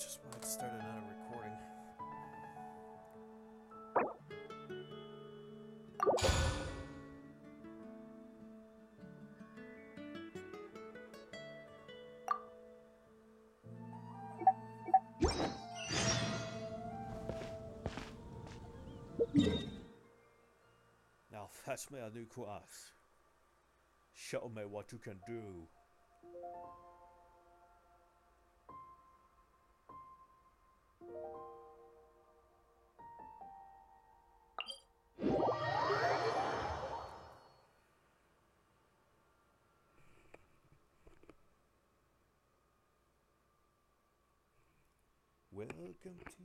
Just wanted to start another recording. Now fetch me a new class. Show me what you can do. Welcome to this.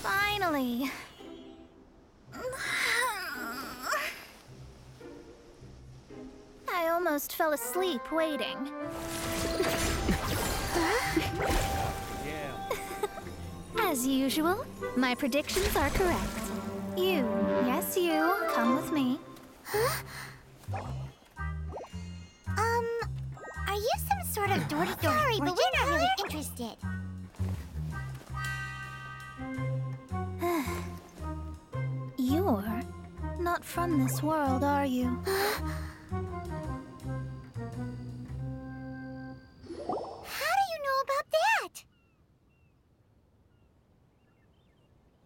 Finally. I almost fell asleep waiting. Yeah. As usual, my predictions are correct. You, yes you, come with me. Are you some sort of door-to-door? Sorry, but we're not really interested. You're not from this world, are you? How do you know about that?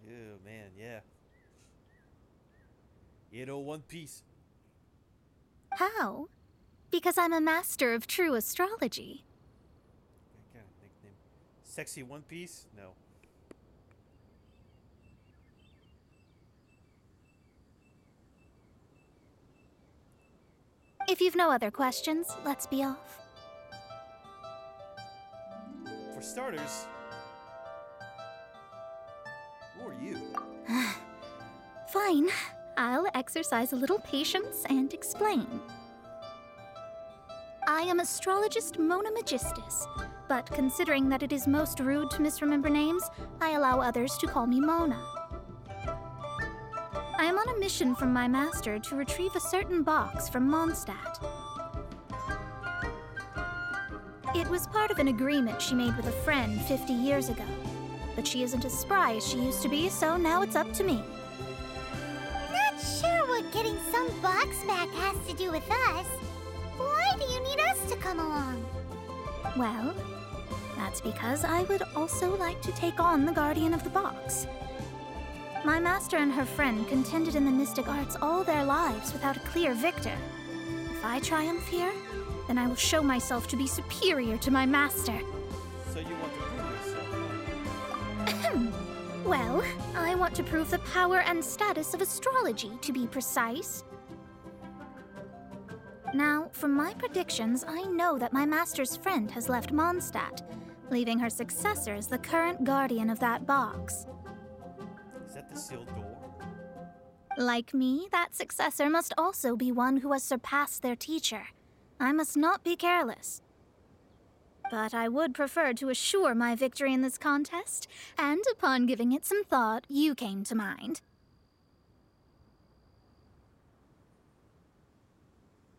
Ew, man, yeah. You know, One Piece. How? Because I'm a master of true astrology. What kind of nickname? Sexy One Piece? No. If you've no other questions, let's be off. For starters, who are you? Fine. I'll exercise a little patience and explain. I am astrologist Mona Magistus, but considering that it is most rude to misremember names, I allow others to call me Mona. I am on a mission from my master to retrieve a certain box from Mondstadt. It was part of an agreement she made with a friend 50 years ago, but she isn't as spry as she used to be, so now it's up to me. Not sure what getting some box back has to do with us. Why do you need us to come along? Well, that's because I would also like to take on the guardian of the box. My master and her friend contended in the mystic arts all their lives without a clear victor. If I triumph here, then I will show myself to be superior to my master. So you want to prove yourself? Well, I want to prove the power and status of astrology, to be precise. Now, from my predictions, I know that my master's friend has left Mondstadt, leaving her successor as the current guardian of that box. Is that the sealed door? Like me, that successor must also be one who has surpassed their teacher. I must not be careless. But I would prefer to assure my victory in this contest, and upon giving it some thought, you came to mind.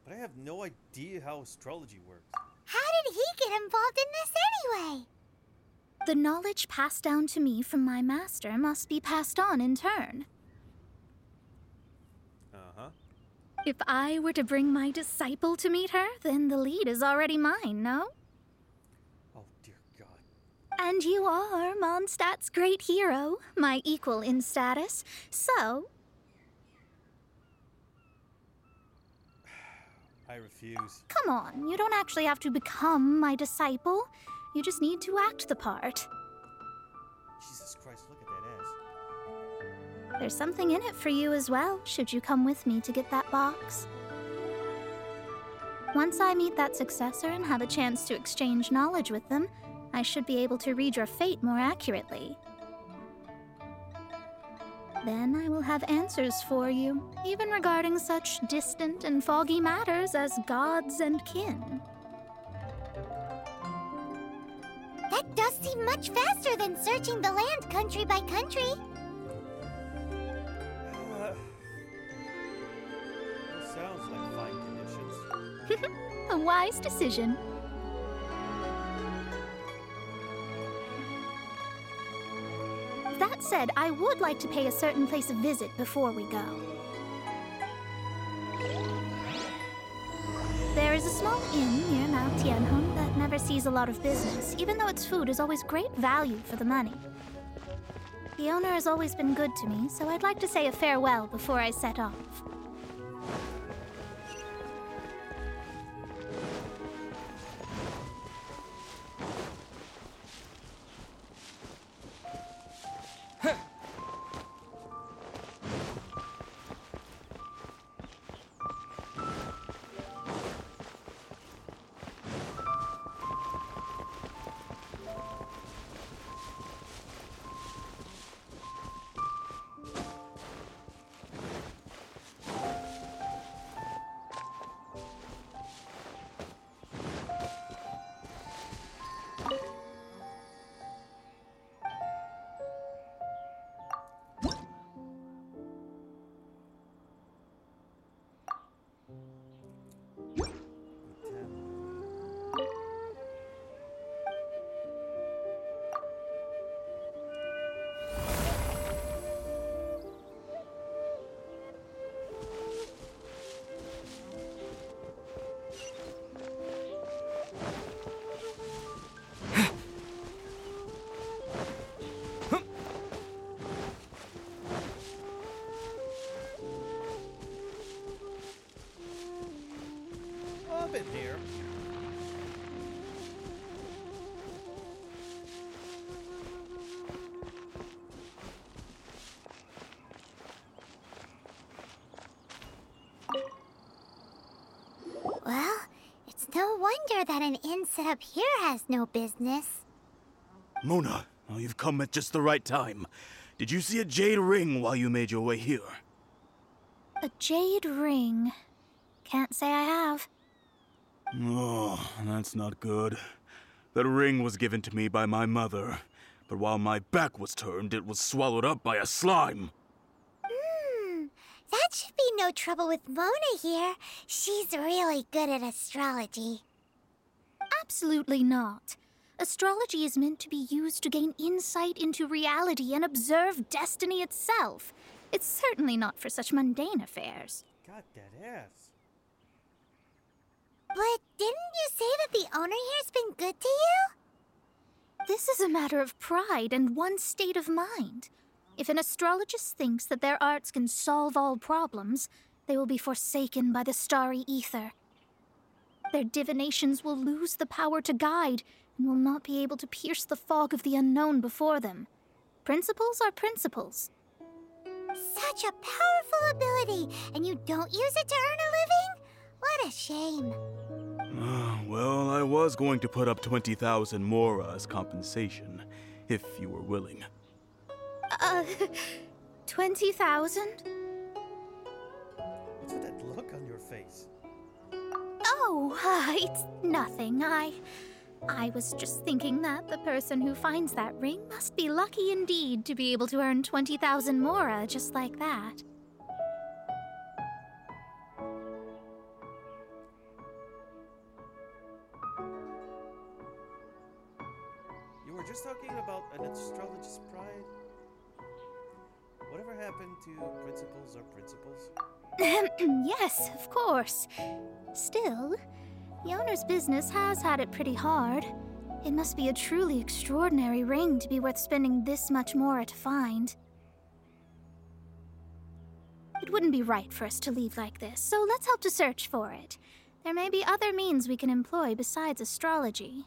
But I have no idea how astrology works. How did he get involved in this anyway? The knowledge passed down to me from my master must be passed on in turn. Uh-huh. If I were to bring my disciple to meet her, then the lead is already mine, no? Oh, dear God. And you are Mondstadt's great hero, my equal in status, so... I refuse. Come on, you don't actually have to become my disciple. You just need to act the part. Jesus Christ, look at that ass. There's something in it for you as well, should you come with me to get that box. Once I meet that successor and have a chance to exchange knowledge with them, I should be able to read your fate more accurately. Then I will have answers for you, even regarding such distant and foggy matters as gods and kin. That does seem much faster than searching the land country by country. Sounds like fine conditions. A wise decision. That said, I would like to pay a certain place a visit before we go. There is a small inn near Mount Tianheng that never sees a lot of business, even though its food is always great value for the money. The owner has always been good to me, so I'd like to say a farewell before I set off. Been here. Well, it's no wonder that an inn set up here has no business. Mona, oh, you've come at just the right time. Did you see a jade ring while you made your way here? A jade ring. Can't say I have. Oh, that's not good. That ring was given to me by my mother, but while my back was turned, it was swallowed up by a slime. That should be no trouble with Mona here. She's really good at astrology. Absolutely not. Astrology is meant to be used to gain insight into reality and observe destiny itself. It's certainly not for such mundane affairs. God, that ass. But didn't you say that the owner here's been good to you? This is a matter of pride and one's state of mind. If an astrologist thinks that their arts can solve all problems, they will be forsaken by the starry ether. Their divinations will lose the power to guide and will not be able to pierce the fog of the unknown before them. Principles are principles. Such a powerful ability, and you don't use it to earn a living? What a shame. Well, I was going to put up 20,000 more as compensation, if you were willing. 20,000? What's with that look on your face? Oh, it's nothing. I was just thinking that the person who finds that ring must be lucky indeed to be able to earn 20,000 mora just like that. You were just talking about an astrologist's pride? Whatever happened to principles are principles? Yes, of course. Still, the owner's business has had it pretty hard. It must be a truly extraordinary ring to be worth spending this much more to find. It wouldn't be right for us to leave like this, so let's help to search for it. There may be other means we can employ besides astrology.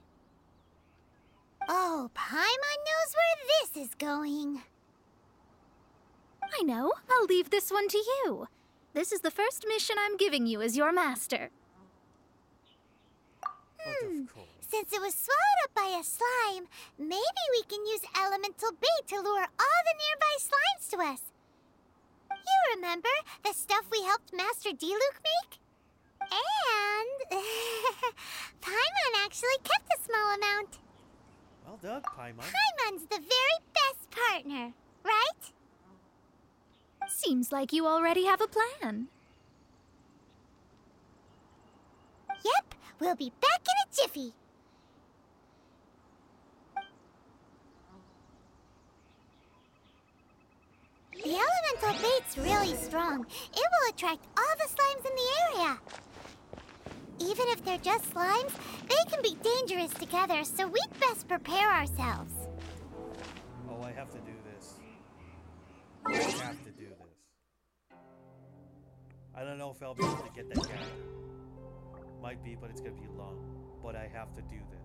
Oh, Paimon knows where this is going. I know. I'll leave this one to you. This is the first mission I'm giving you as your master. But of course. Since it was swallowed up by a slime, maybe we can use elemental bait to lure all the nearby slimes to us. You remember the stuff we helped Master Diluc make? And Paimon actually kept a small amount. Well done, Paimon. Paimon's the very best partner, right? Seems like you already have a plan. Yep, we'll be back in a jiffy. The elemental bait's really strong. It will attract all the slimes in the area. Even if they're just slimes, they can be dangerous together, so we'd best prepare ourselves. Oh, I have to do this. I have to do this. I don't know if I'll be able to get that character. Might be, but it's gonna be long. But I have to do this.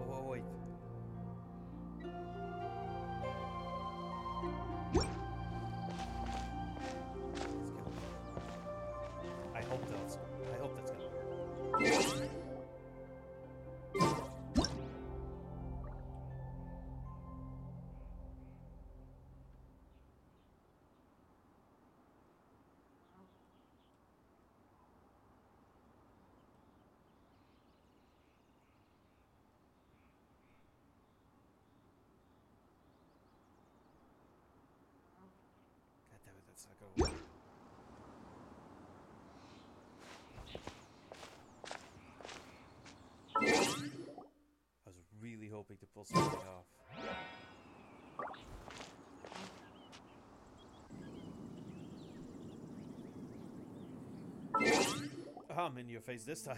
Whoa, wait. I hope that's gonna work. God damn it, that's not gonna work. I was really hoping to pull something off. I'm in your face this time.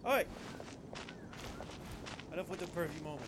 Alright. Enough with the perfect moment.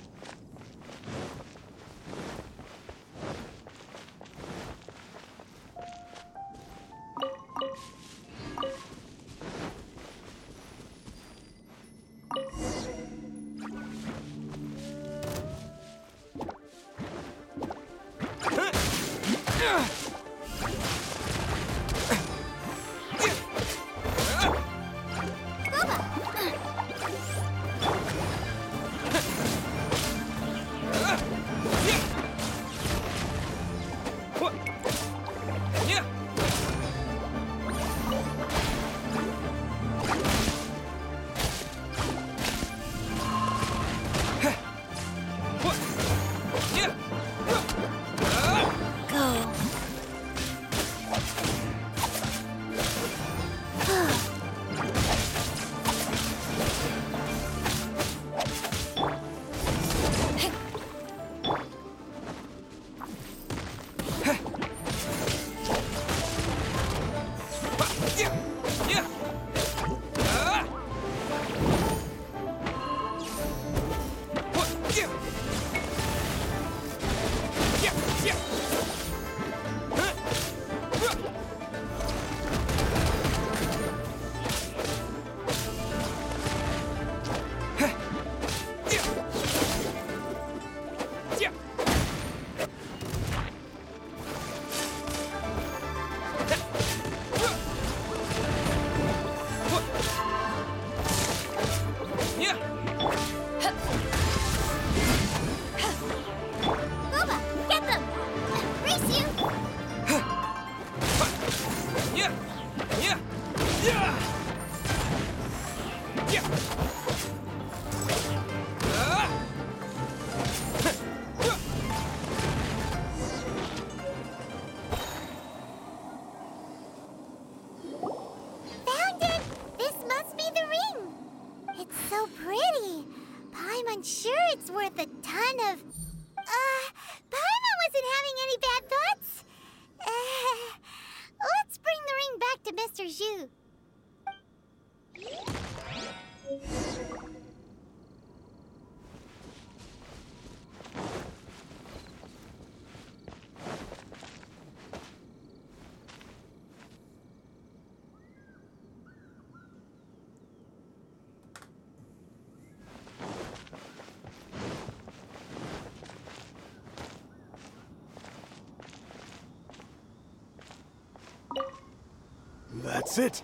That's it!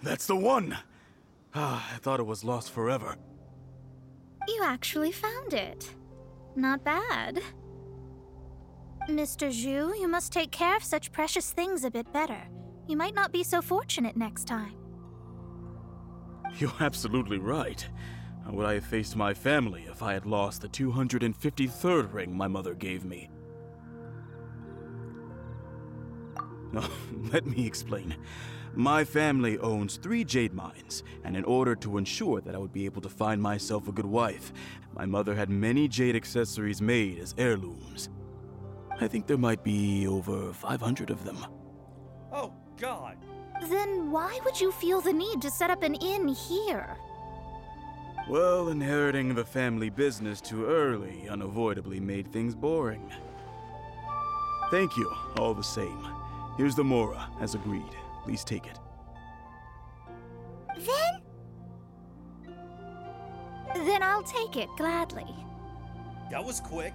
That's the one! Ah, I thought it was lost forever. You actually found it. Not bad. Mr. Zhu, you must take care of such precious things a bit better. You might not be so fortunate next time. You're absolutely right. How would I have faced my family if I had lost the 253rd ring my mother gave me? No, let me explain. My family owns 3 jade mines, and in order to ensure that I would be able to find myself a good wife, my mother had many jade accessories made as heirlooms. I think there might be over 500 of them. Oh, God. Then why would you feel the need to set up an inn here? Well, inheriting the family business too early unavoidably made things boring. Thank you, all the same. Here's the Mora, as agreed. Please take it. Then I'll take it gladly. That was quick.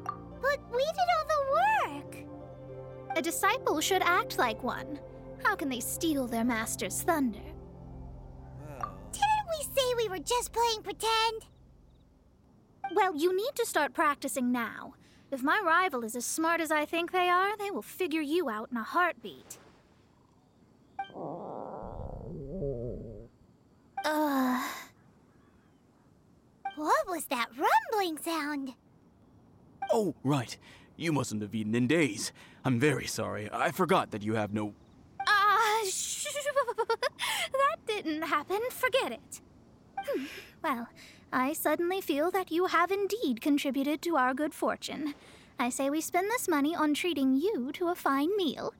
But we did all the work. A disciple should act like one. How can they steal their master's thunder? Well, Didn't we say we were just playing pretend? Well, you need to start practicing now. If my rival is as smart as I think they are, they will figure you out in a heartbeat. What was that rumbling sound? Oh, right. You mustn't have eaten in days. I'm very sorry. I forgot that you have no... That didn't happen. Forget it. Well, I suddenly feel that you have indeed contributed to our good fortune. I say we spend this money on treating you to a fine meal.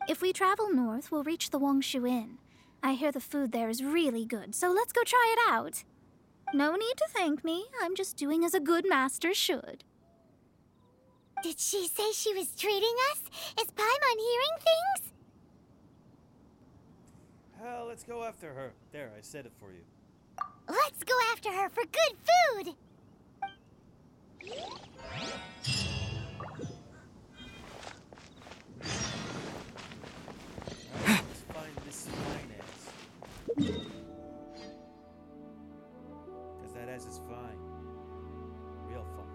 If we travel north, we'll reach the Wongshu Inn. I hear the food there is really good, so let's go try it out. No need to thank me. I'm just doing as a good master should. Did she say she was treating us? Is Paimon hearing things? Hell, let's go after her. There, I said it for you. Let's go after her for good food! Alright, let's find this fine ass. Because that ass is fine. Real fine.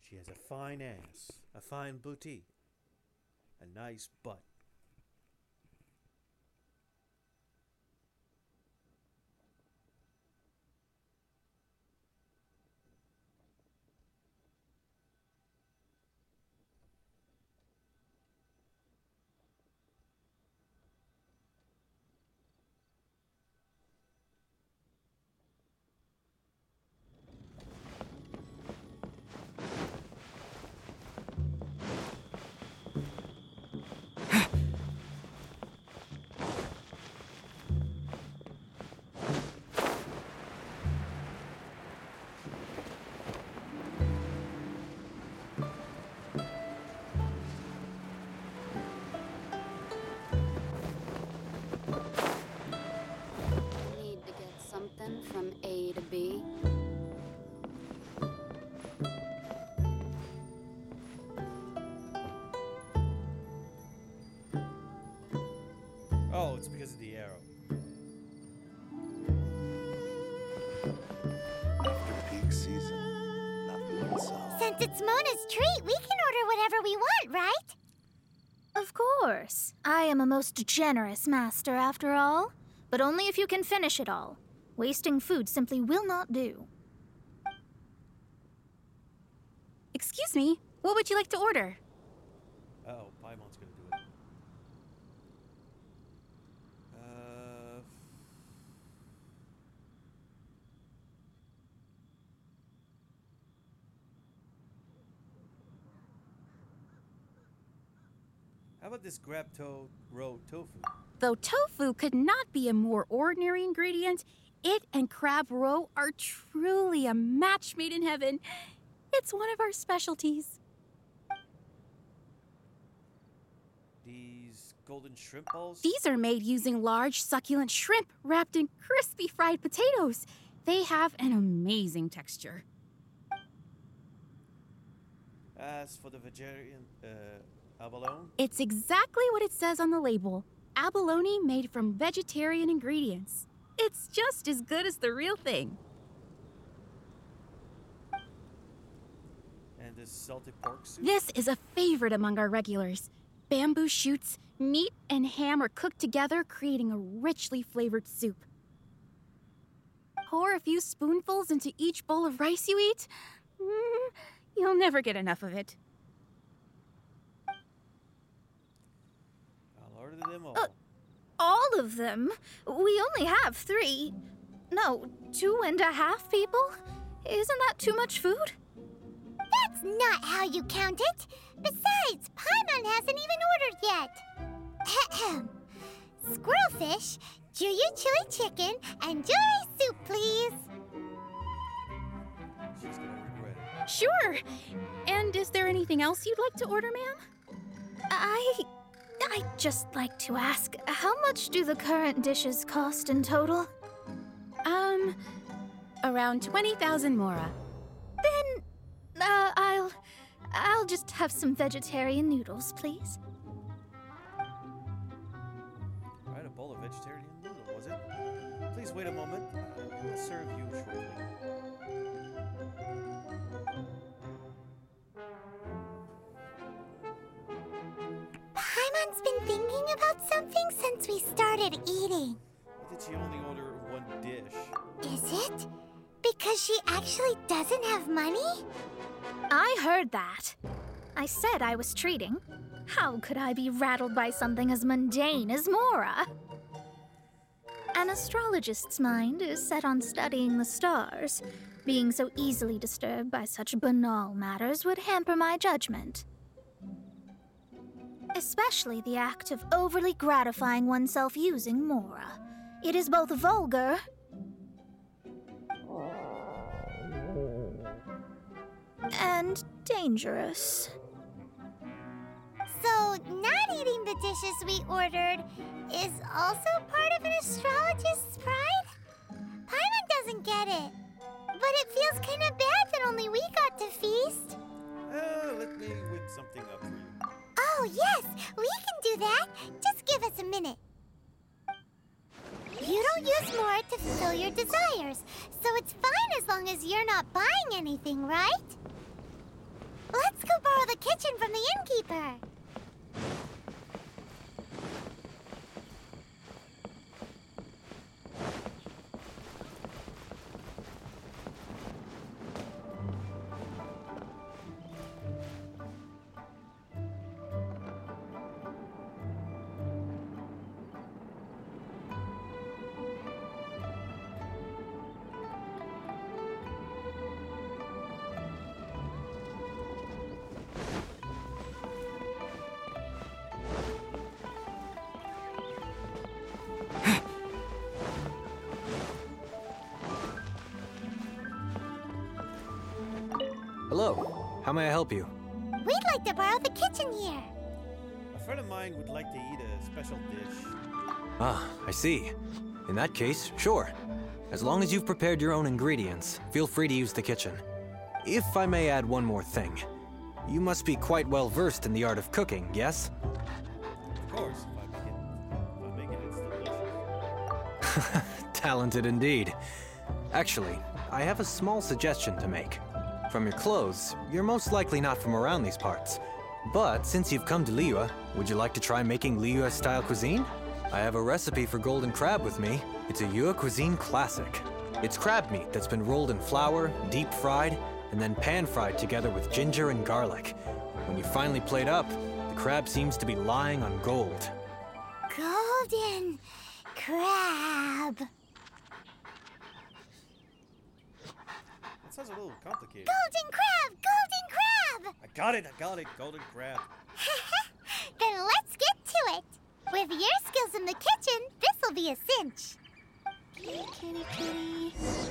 She has a fine ass, a fine booty, a nice butt. From A to B. Oh, it's because of the arrow. After peak season, nothing went south. Since it's Mona's treat, we can order whatever we want, right? Of course. I am a most generous master, after all. But only if you can finish it all. Wasting food simply will not do. Excuse me, what would you like to order? Uh-oh, Paimon's gonna do it. How about this row tofu? Though tofu could not be a more ordinary ingredient, it and crab roe are truly a match made in heaven. It's one of our specialties. These golden shrimp balls? These are made using large, succulent shrimp wrapped in crispy fried potatoes. They have an amazing texture. As for the vegetarian, abalone? It's exactly what it says on the label. Abalone made from vegetarian ingredients. It's just as good as the real thing. And this salted pork soup? This is a favorite among our regulars. Bamboo shoots, meat, and ham are cooked together, creating a richly flavored soup. Pour a few spoonfuls into each bowl of rice you eat. You'll never get enough of it. I'll order them all. All of them? We only have 3. No, 2.5 people? Isn't that too much food? That's not how you count it. Besides, Paimon hasn't even ordered yet. Squirrelfish, Juyu chili chicken, and jewelry soup, please. She's gonna regret it. Sure. And is there anything else you'd like to order, ma'am? I'd just like to ask, how much do the current dishes cost in total? Around 20,000 mora. Then, I'll just have some vegetarian noodles, please. Alright, a bowl of vegetarian noodle, was it? Please wait a moment. We'll serve you shortly. Paimon's been thinking about something since we started eating. Why did she only order 1 dish? Is it? Because she actually doesn't have money? I heard that. I said I was treating. How could I be rattled by something as mundane as Mora? An astrologist's mind is set on studying the stars. Being so easily disturbed by such banal matters would hamper my judgment. Especially the act of overly gratifying oneself using Mora. It is both vulgar and dangerous. So, not eating the dishes we ordered is also part of an astrologist's pride? Paimon doesn't get it. But it feels kind of bad that only we got to feast. Let me whip something up for you. Oh, yes, we can do that. Just give us a minute. You don't use more to fulfill your desires, so it's fine as long as you're not buying anything, right? Let's go borrow the kitchen from the innkeeper. Hello, how may I help you? We'd like to borrow the kitchen here. A friend of mine would like to eat a special dish. Ah, I see. In that case, sure. As long as you've prepared your own ingredients, feel free to use the kitchen. If I may add one more thing, you must be quite well versed in the art of cooking, yes? Of course, if I make it, it's delicious. Talented indeed. Actually, I have a small suggestion to make. From your clothes, you're most likely not from around these parts. But since you've come to Liyue, would you like to try making Liyue-style cuisine? I have a recipe for golden crab with me. It's a Yue cuisine classic. It's crab meat that's been rolled in flour, deep fried, and then pan-fried together with ginger and garlic. When you finally plate up, the crab seems to be lying on gold. Golden crab. That sounds a little complicated. Golden crab! Golden crab! I got it, golden crab. Then let's get to it. With your skills in the kitchen, this'll be a cinch. Kitty, kitty, kitty. Nice.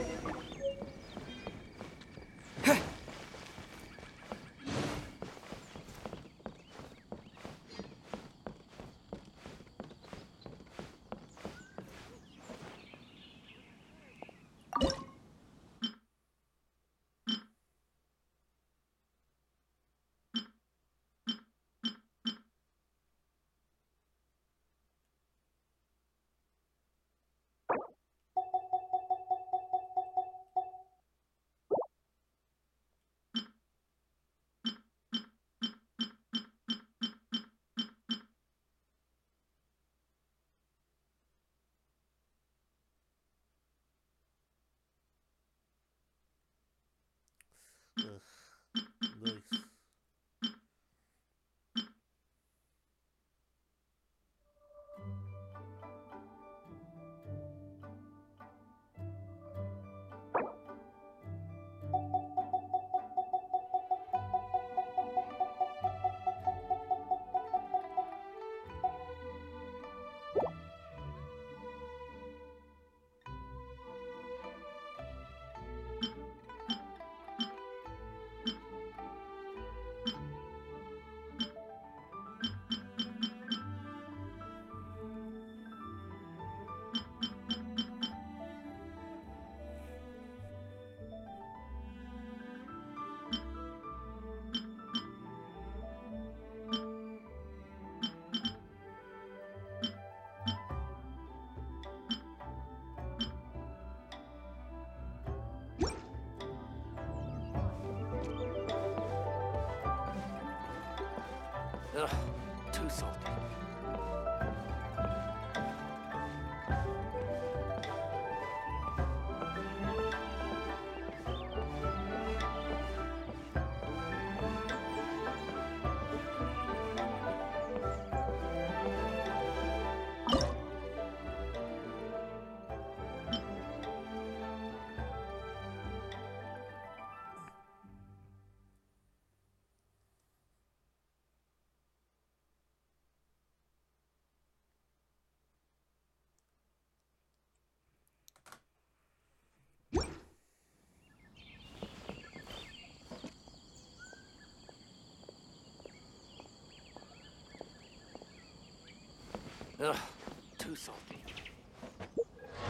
Ugh, too salty. Ugh, too salty. See if I can find it.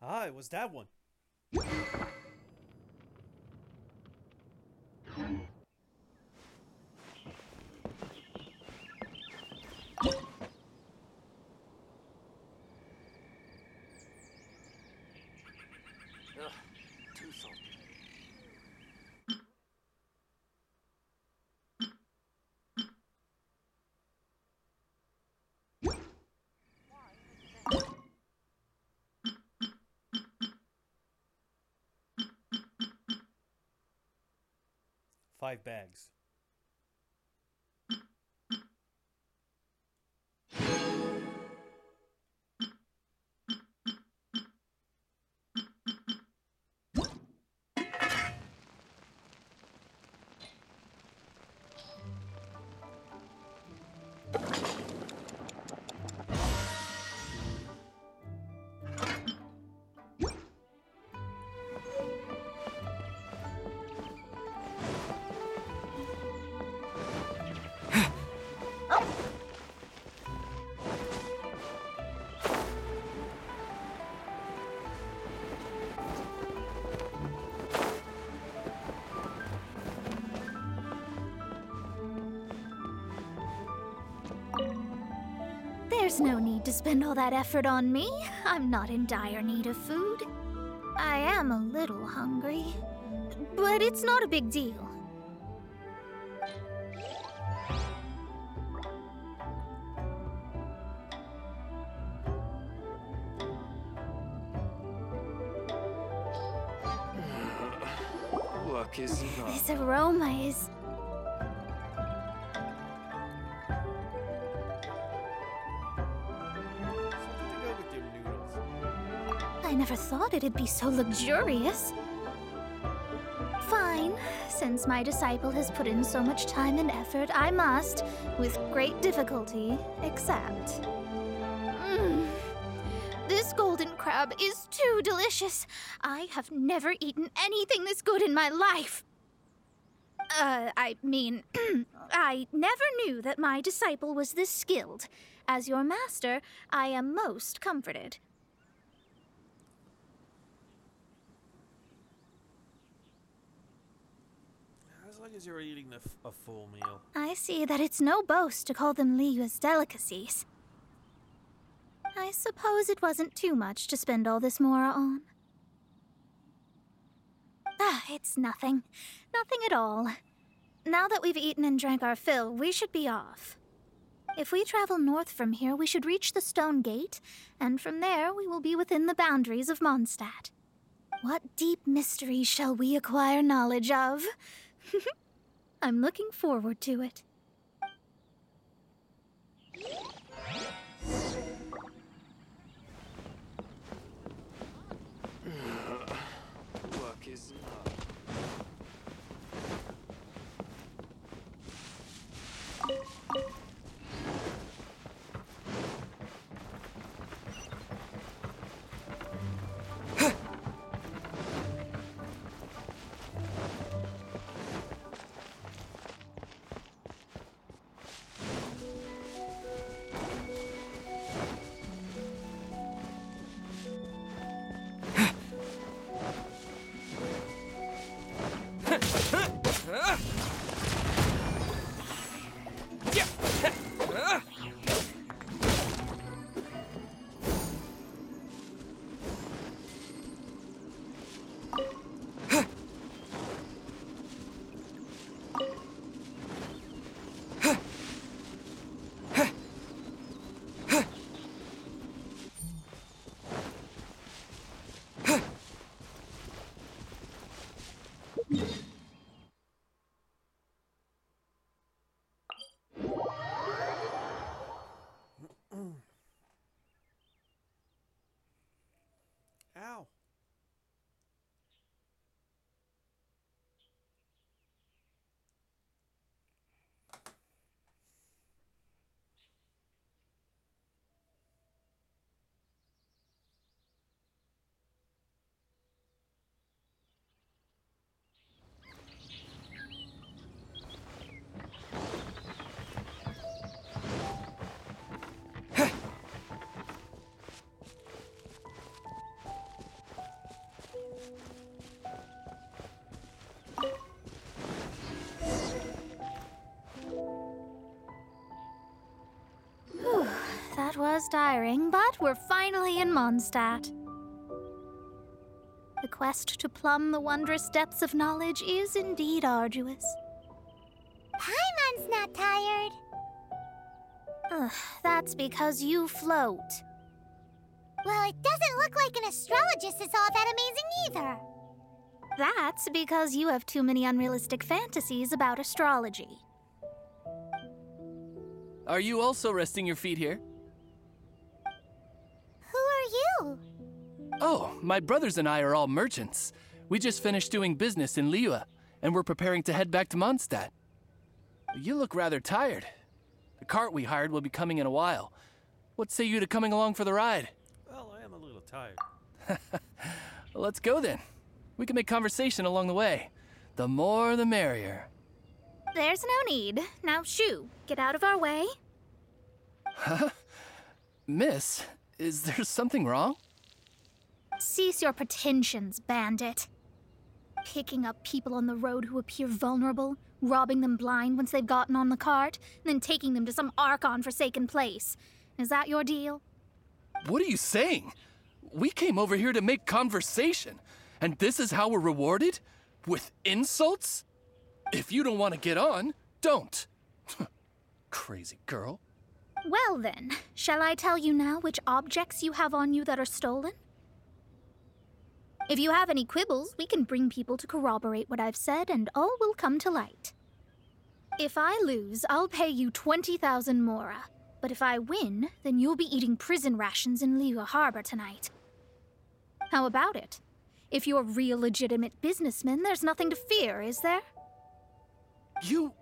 Ah, it was that one. Ugh, too salty. Five bags. There's no need to spend all that effort on me. I'm not in dire need of food. I am a little hungry, but it's not a big deal. Luck is not. This aroma is... Something to go with your noodles. I never thought it'd be so luxurious. Fine. Since my disciple has put in so much time and effort, I must, with great difficulty, accept. This golden crab is too delicious. I have never eaten anything this good in my life. I mean, I never knew that my disciple was this skilled. As your master, I am most comforted. As long as you're eating a full meal. I see that it's no boast to call them Liyue's delicacies. I suppose it wasn't too much to spend all this mora on. It's nothing. Nothing at all. Now that we've eaten and drank our fill, we should be off. If we travel north from here, we should reach the Stone Gate, and from there we will be within the boundaries of Mondstadt. What deep mysteries shall we acquire knowledge of? I'm looking forward to it. Work is not. Ow. That was tiring, but we're finally in Mondstadt. The quest to plumb the wondrous depths of knowledge is indeed arduous. Paimon's not tired. That's because you float. Well, it doesn't look like an astrologist is all that amazing either. That's because you have too many unrealistic fantasies about astrology. Are you also resting your feet here? Who are you? Oh, my brothers and I are all merchants. We just finished doing business in Liyue, and we're preparing to head back to Mondstadt. You look rather tired. The cart we hired will be coming in a while. What say you to coming along for the ride? Well, I am a little tired. Well, let's go then. We can make conversation along the way. The more the merrier. There's no need. Now, shoo, get out of our way. Huh? Miss, is there something wrong? Cease your pretensions, bandit. Picking up people on the road who appear vulnerable, robbing them blind once they've gotten on the cart, and then taking them to some Archon-forsaken place. Is that your deal? What are you saying? We came over here to make conversation, and this is how we're rewarded? With insults? If you don't want to get on, don't. Crazy girl. Well then, shall I tell you now which objects you have on you that are stolen? If you have any quibbles, we can bring people to corroborate what I've said, and all will come to light. If I lose, I'll pay you 20,000 mora. But if I win, then you'll be eating prison rations in Liyue Harbor tonight. How about it? If you're real legitimate businessmen, there's nothing to fear, is there? You've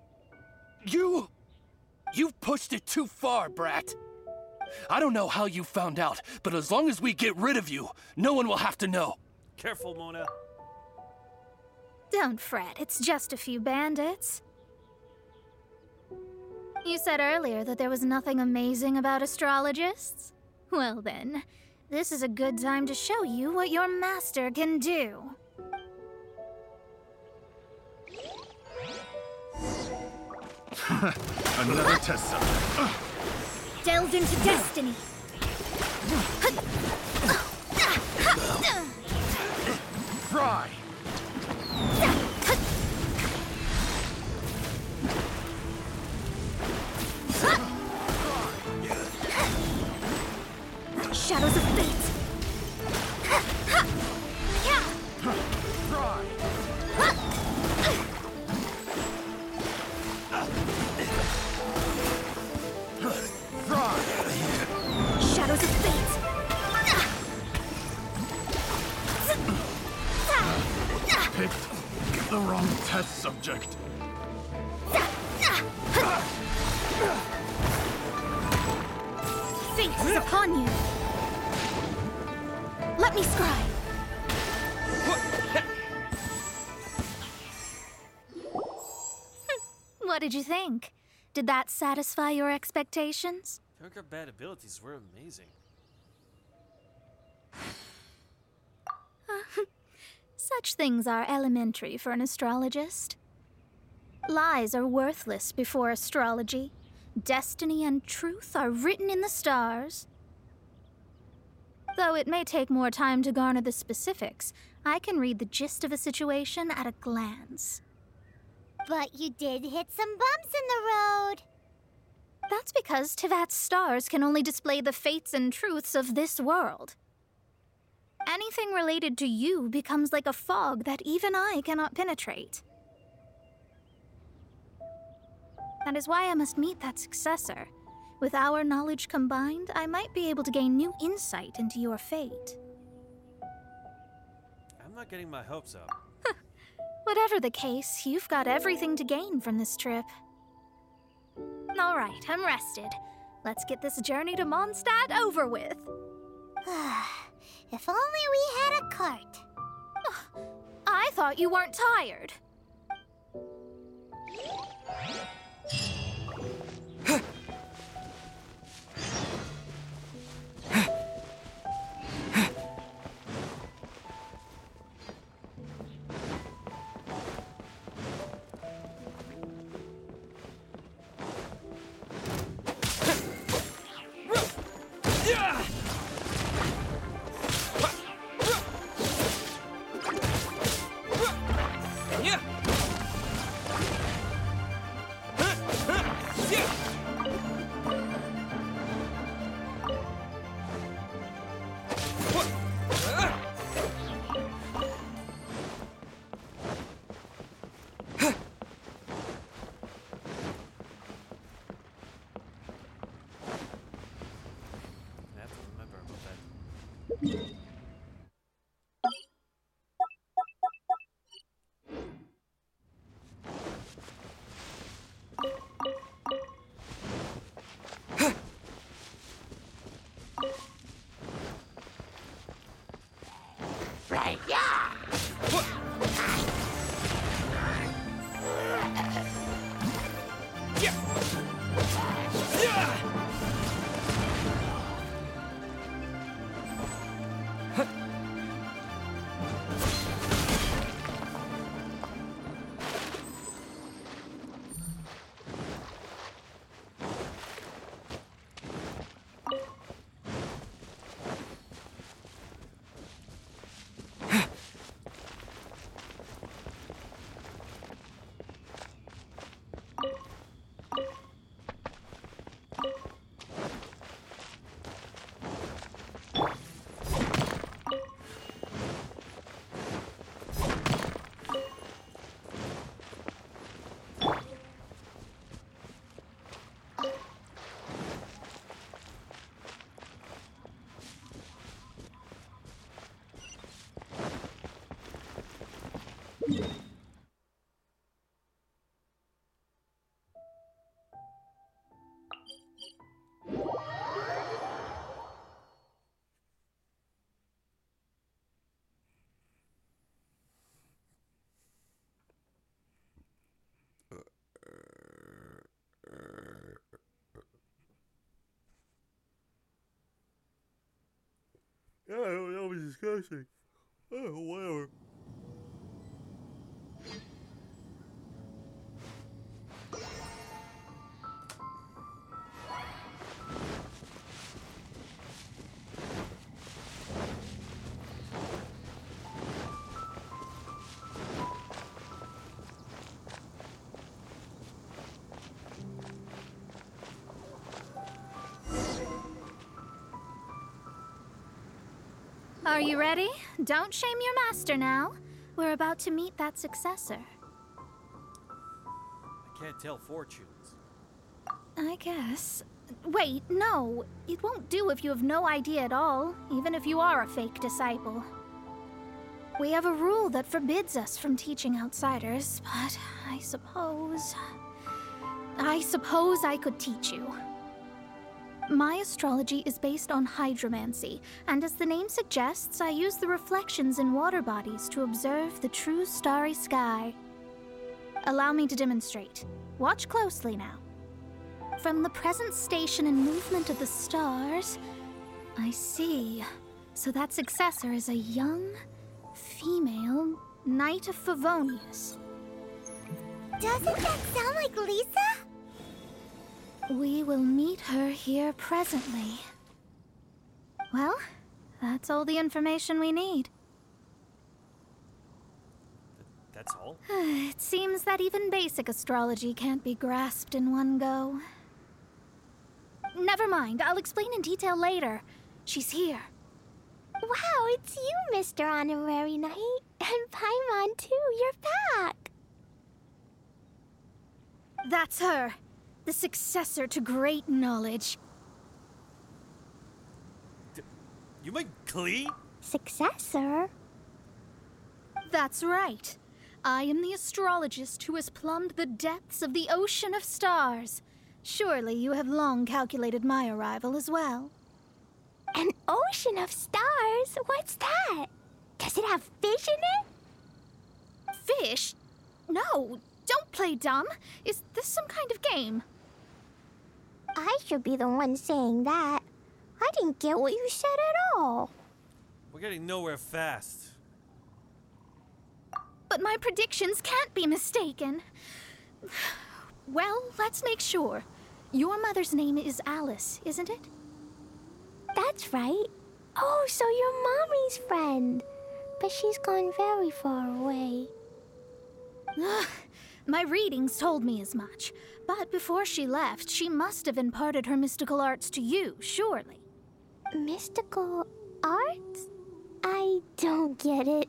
pushed it too far, brat. I don't know how you found out, but as long as we get rid of you, no one will have to know. Careful, Mona. Don't fret, it's just a few bandits. You said earlier that there was nothing amazing about astrologists? Well then, this is a good time to show you what your master can do. Another test subject. Delve into destiny. Fry! Shadows of fate. Shadows of fate. Picked the wrong test subject. Fate is upon you. Let me scry. What did you think? Did that satisfy your expectations? Her bad abilities were amazing. Such things are elementary for an astrologist. Lies are worthless before astrology. Destiny and truth are written in the stars. Though it may take more time to garner the specifics, I can read the gist of a situation at a glance. But you did hit some bumps in the road. That's because Tivat's stars can only display the fates and truths of this world. Anything related to you becomes like a fog that even I cannot penetrate. That is why I must meet that successor. With our knowledge combined, I might be able to gain new insight into your fate. I'm not getting my hopes up. Whatever the case, you've got everything to gain from this trip. All right, I'm rested. Let's get this journey to Mondstadt over with. If only we had a cart. I thought you weren't tired. disgusting. Oh, whatever. Are you ready? Don't shame your master now. We're about to meet that successor. I can't tell fortunes. I guess. Wait, no. It won't do if you have no idea at all, even if you are a fake disciple. We have a rule that forbids us from teaching outsiders, but I suppose I could teach you. My astrology is based on hydromancy, and as the name suggests, I use the reflections in water bodies to observe the true starry sky. Allow me to demonstrate. Watch closely now. From the present station and movement of the stars, I see. So that successor is a young, female Knight of Favonius. Doesn't that sound like Lisa? We will meet her here presently. Well, that's all the information we need. That's all? It seems that even basic astrology can't be grasped in one go. Never mind, I'll explain in detail later. She's here. Wow, it's you, Mr. Honorary Knight. And Paimon, too. You're back. That's her. The successor to great knowledge. You mean Klee? Successor? That's right. I am the astrologist who has plumbed the depths of the ocean of stars. Surely you have long calculated my arrival as well. An ocean of stars? What's that? Does it have fish in it? Fish? No, don't play dumb. Is this some kind of game? I should be the one saying that. I didn't get what you said at all. We're getting nowhere fast. But my predictions can't be mistaken. Well, let's make sure. Your mother's name is Alice, isn't it? That's right. Oh, so you're Mommy's friend. But she's gone very far away. My readings told me as much. But before she left, she must have imparted her mystical arts to you, surely. Mystical arts? I don't get it.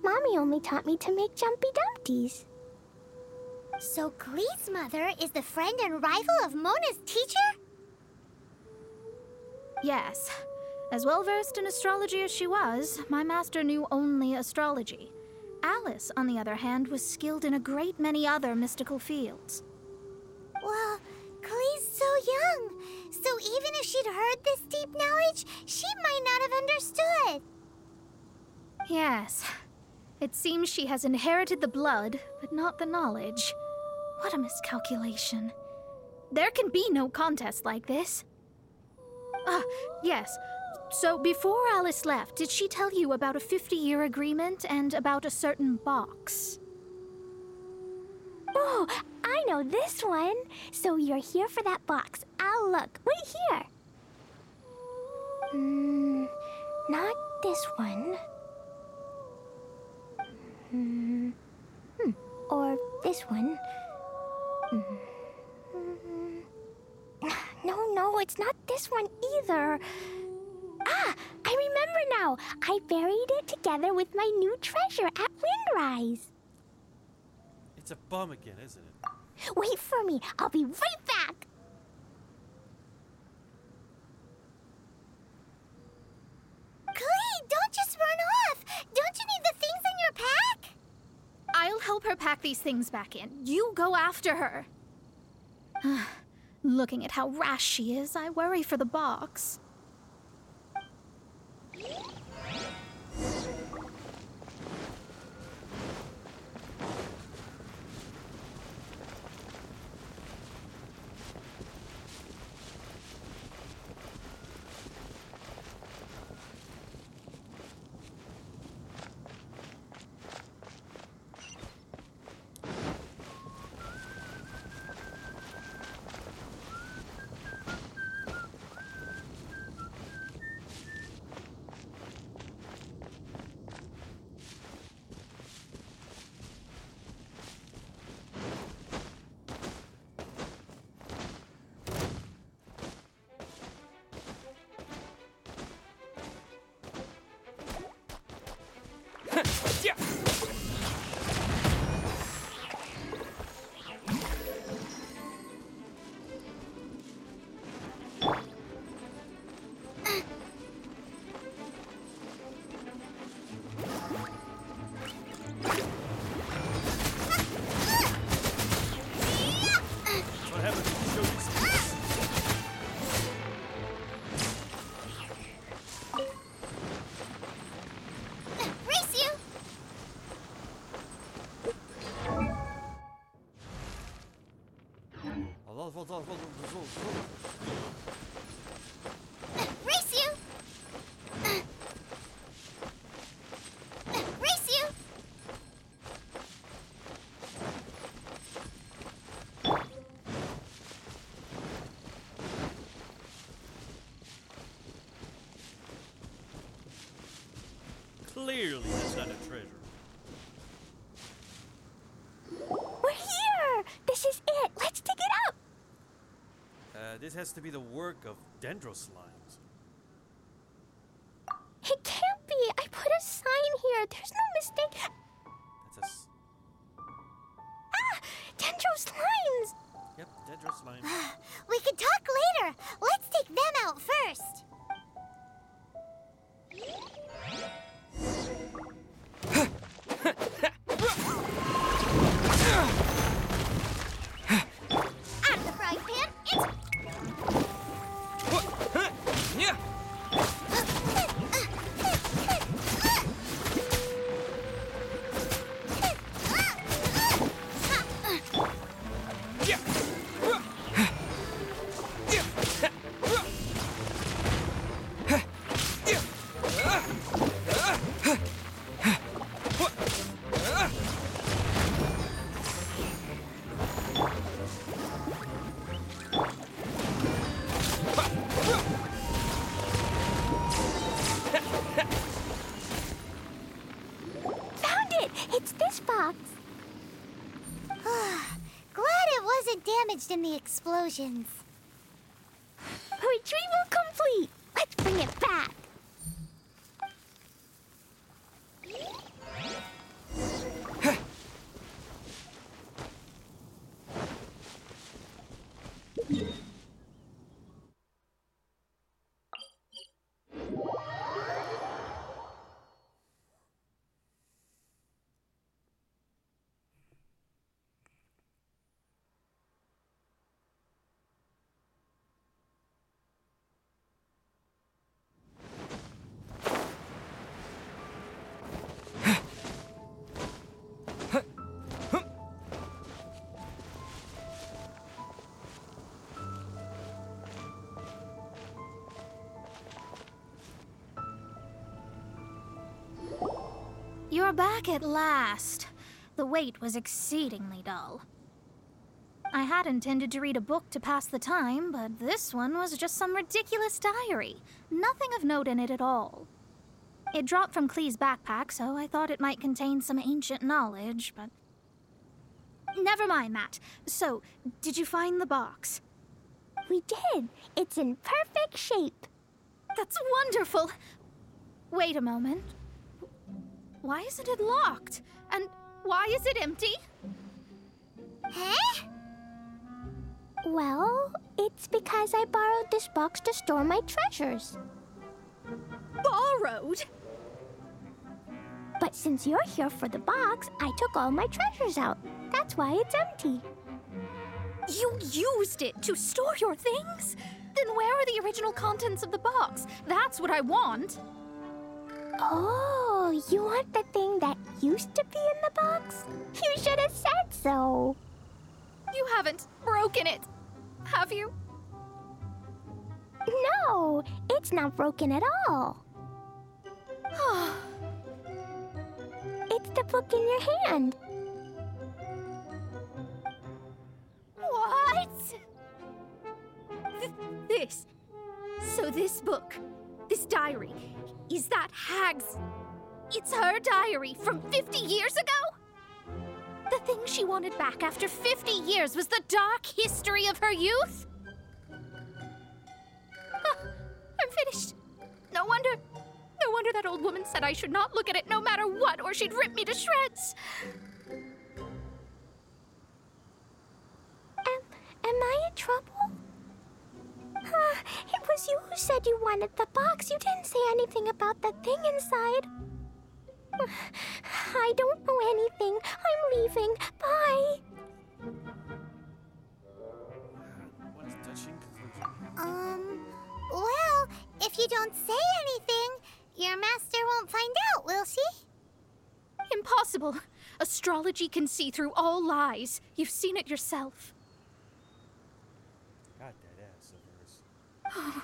Mommy only taught me to make jumpy dumpties. So Klee's mother is the friend and rival of Mona's teacher? Yes. As well-versed in astrology as she was, my master knew only astrology. Alice, on the other hand, was skilled in a great many other mystical fields. Well, Klee's so young, so even if she'd heard this deep knowledge, she might not have understood. Yes. It seems she has inherited the blood, but not the knowledge. What a miscalculation. There can be no contest like this. Yes. So before Alice left, did she tell you about a 50-year agreement and about a certain box? Oh, I know this one. So you're here for that box. I'll look. Wait here. Not this one. Or this one. No, it's not this one either. Ah, I remember now. I buried it together with my new treasure at Windrise. It's a bum again, isn't it? Wait for me. I'll be right back. Klee, don't just run off. Don't you need the things in your pack? I'll help her pack these things back in. You go after her. Looking at how rash she is, I worry for the box. What happened to show you skills? Race you! Race you! Race you! Clearly, that's not a treasure. We're here! This is it! Let's dig it up! This has to be the work of dendro slimes. It can't be! I put a sign here! There's no mistake! That's a Ah! Dendro slimes! yep, dendro slime. We can talk later! Let's take them out first! Out of the frying pan, it's... Found it! It's this box. Glad it wasn't damaged in the explosions. Retrieval complete! Let's bring it back. You're back at last. The wait was exceedingly dull. I had intended to read a book to pass the time, but this one was just some ridiculous diary. Nothing of note in it at all. It dropped from Clee's backpack, so I thought it might contain some ancient knowledge, but... Never mind that. So, did you find the box? We did. It's in perfect shape. That's wonderful! Wait a moment. Why isn't it locked? And why is it empty? Huh? Well, it's because I borrowed this box to store my treasures. Borrowed? But since you're here for the box, I took all my treasures out. That's why it's empty. You used it to store your things? Then where are the original contents of the box? That's what I want. Oh, you want the thing that used to be in the box? You should have said so. You haven't broken it, have you? No, it's not broken at all. It's the book in your hand. What? So this book, this diary, is that Hag's... It's her diary from 50 years ago? The thing she wanted back after 50 years was the dark history of her youth? I'm finished. No wonder wonder that old woman said I should not look at it no matter what, or she'd rip me to shreds. Am I in trouble? It was you who said you wanted the box. You didn't say anything about the thing inside. I don't know anything. I'm leaving. Bye. What is touching conclusion? Well, if you don't say anything, your master won't find out, will she? Impossible. Astrology can see through all lies. You've seen it yourself. Got that ass of hers.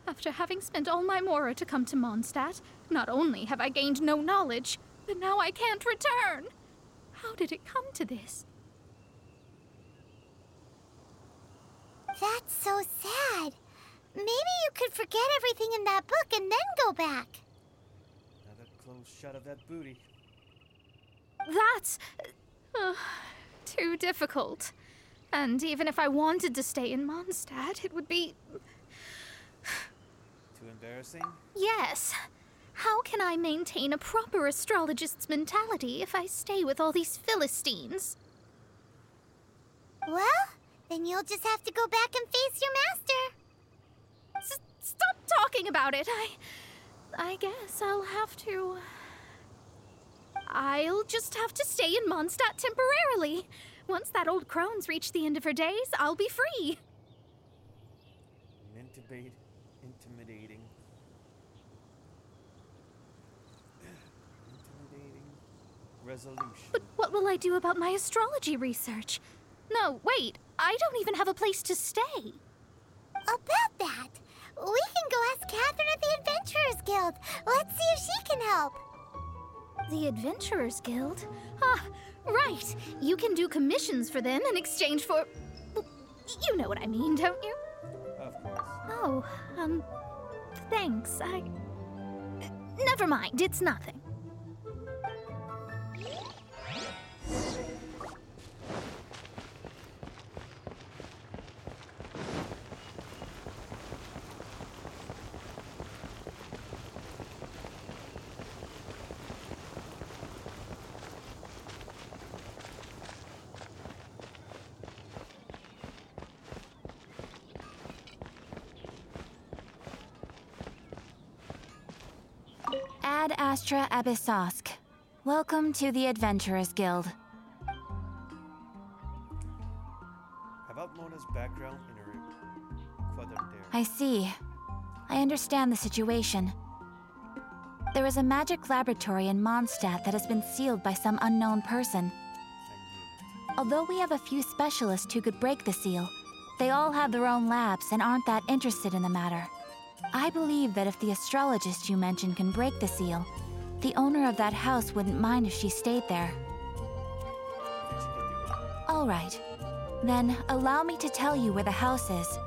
After having spent all my mora to come to Mondstadt, not only have I gained no knowledge, but now I can't return. How did it come to this? That's so sad. Maybe you could forget everything in that book and then go back. Another close shot of that booty. That's too difficult. And even if I wanted to stay in Mondstadt, it would be... Too embarrassing? Yes. How can I maintain a proper astrologist's mentality if I stay with all these Philistines? Well, then you'll just have to go back and face your master. Stop talking about it. I guess I'll have to... I'll just have to stay in Mondstadt temporarily. Once that old crone's reached the end of her days, I'll be free. Intimidating. Resolution. But what will I do about my astrology research? No, wait. I don't even have a place to stay. About that, we can go ask Catherine at the Adventurers Guild. Let's see if she can help. The Adventurers Guild? Ah, right. You can do commissions for them in exchange for... Well, you know what I mean, don't you? Of course. Oh, thanks. Never mind, it's nothing. Ad Astra Abyssosk. Welcome to the Adventurers Guild. How about Mona's background in her quadrantere? I see. I understand the situation. There is a magic laboratory in Mondstadt that has been sealed by some unknown person. Although we have a few specialists who could break the seal, they all have their own labs and aren't that interested in the matter. I believe that if the astrologist you mentioned can break the seal, the owner of that house wouldn't mind if she stayed there. All right. Then allow me to tell you where the house is.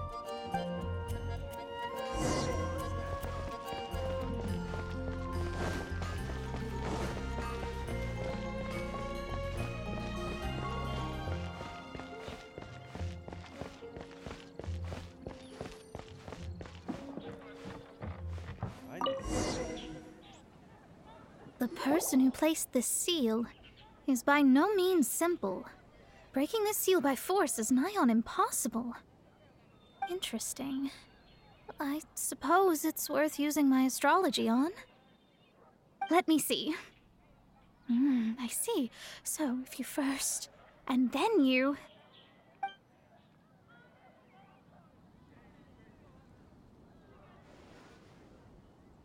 The person who placed this seal is by no means simple. Breaking this seal by force is nigh on impossible. Interesting. I suppose it's worth using my astrology on. Let me see. I see. So if you first, and then you...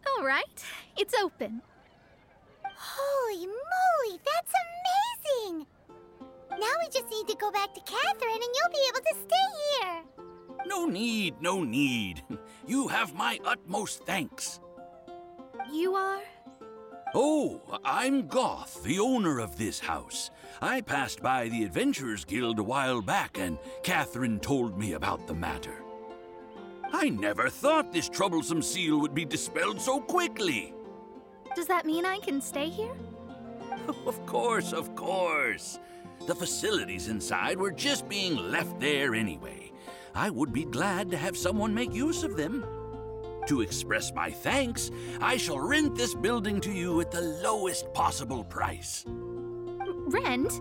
All right, it's open. Holy moly, that's amazing! Now we just need to go back to Catherine and you'll be able to stay here. No need, no need. You have my utmost thanks. You are? Oh, I'm Goth, the owner of this house. I passed by the Adventurers Guild a while back and Catherine told me about the matter. I never thought this troublesome seal would be dispelled so quickly. Does that mean I can stay here? Of course, of course. The facilities inside were just being left there anyway. I would be glad to have someone make use of them. To express my thanks, I shall rent this building to you at the lowest possible price. Rent?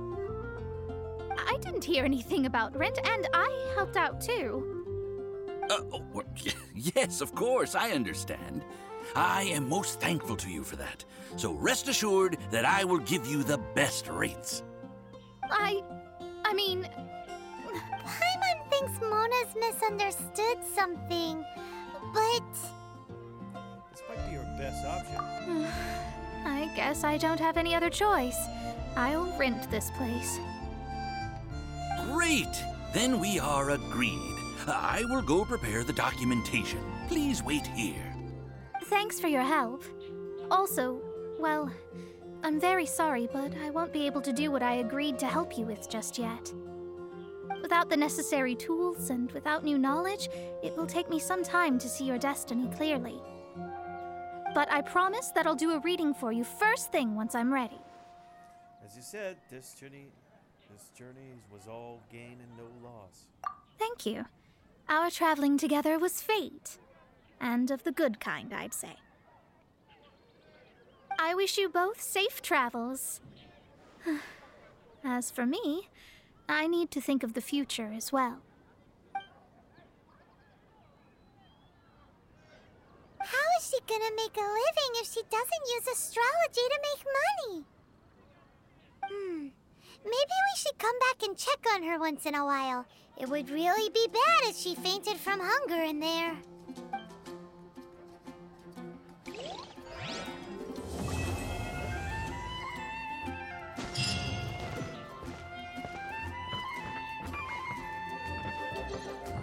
I didn't hear anything about rent, and I helped out too. Well, yes, of course, I understand. I am most thankful to you for that. So rest assured that I will give you the best rates. I mean... Paimon thinks Mona's misunderstood something, but... This might be your best option. I guess I don't have any other choice. I'll rent this place. Great! Then we are agreed. I will go prepare the documentation. Please wait here. Thanks for your help. Also, well, I'm very sorry, but I won't be able to do what I agreed to help you with just yet. Without the necessary tools and without new knowledge, it will take me some time to see your destiny clearly. But I promise that I'll do a reading for you first thing once I'm ready. As you said, this journey was all gain and no loss. Thank you. Our traveling together was fate. And of the good kind, I'd say. I wish you both safe travels. As for me, I need to think of the future as well. How is she gonna make a living if she doesn't use astrology to make money? Maybe we should come back and check on her once in a while. It would really be bad if she fainted from hunger in there.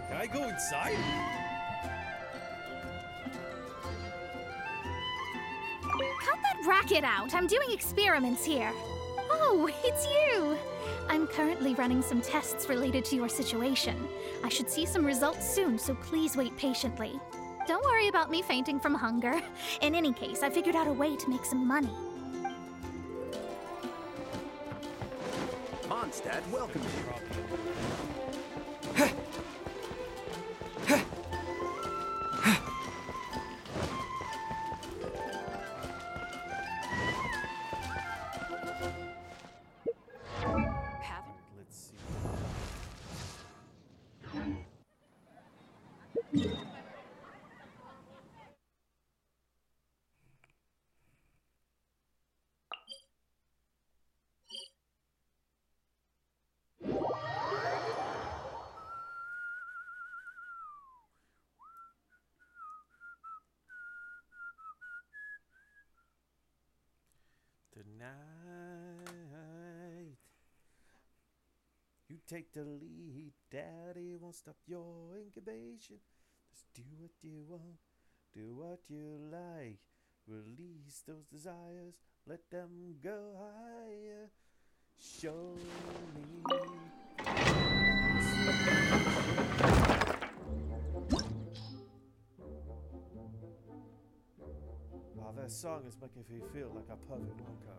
Can I go inside? Cut that racket out! I'm doing experiments here. Oh, it's you! I'm currently running some tests related to your situation. I should see some results soon, so please wait patiently. Don't worry about me fainting from hunger. In any case, I figured out a way to make some money. Mondstadt, welcome you. Let's see. Tonight, you take the lead. Daddy won't stop your incubation. Just do what you want, do what you like. Release those desires, let them go higher. Show me. Oh, that song is making me feel like a perfect worker.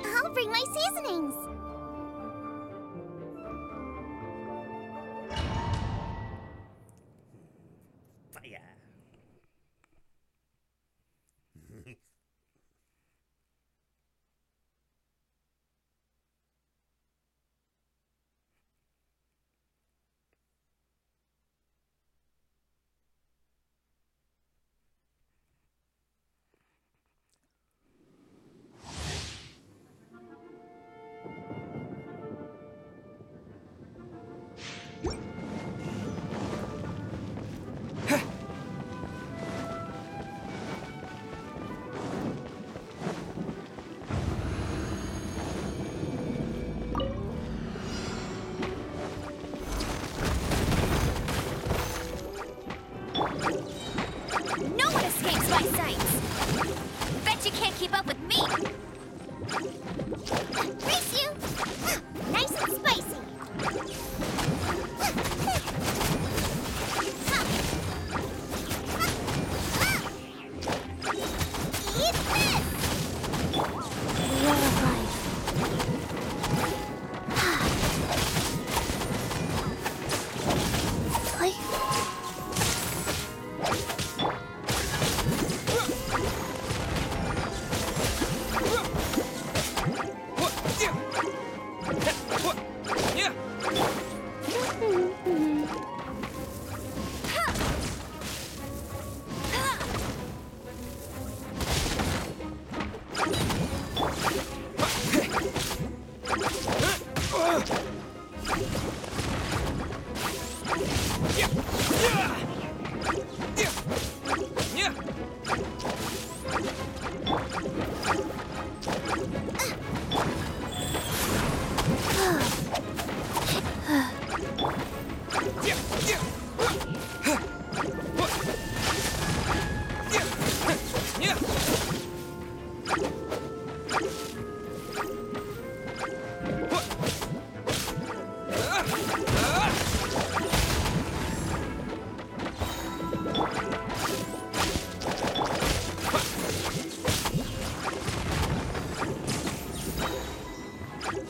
I'll bring my seasonings. Fire. Are you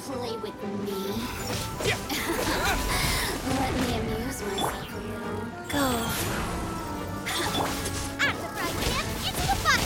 play with me? Let me amuse myself a little. Go. Out the frying pan, into the pot!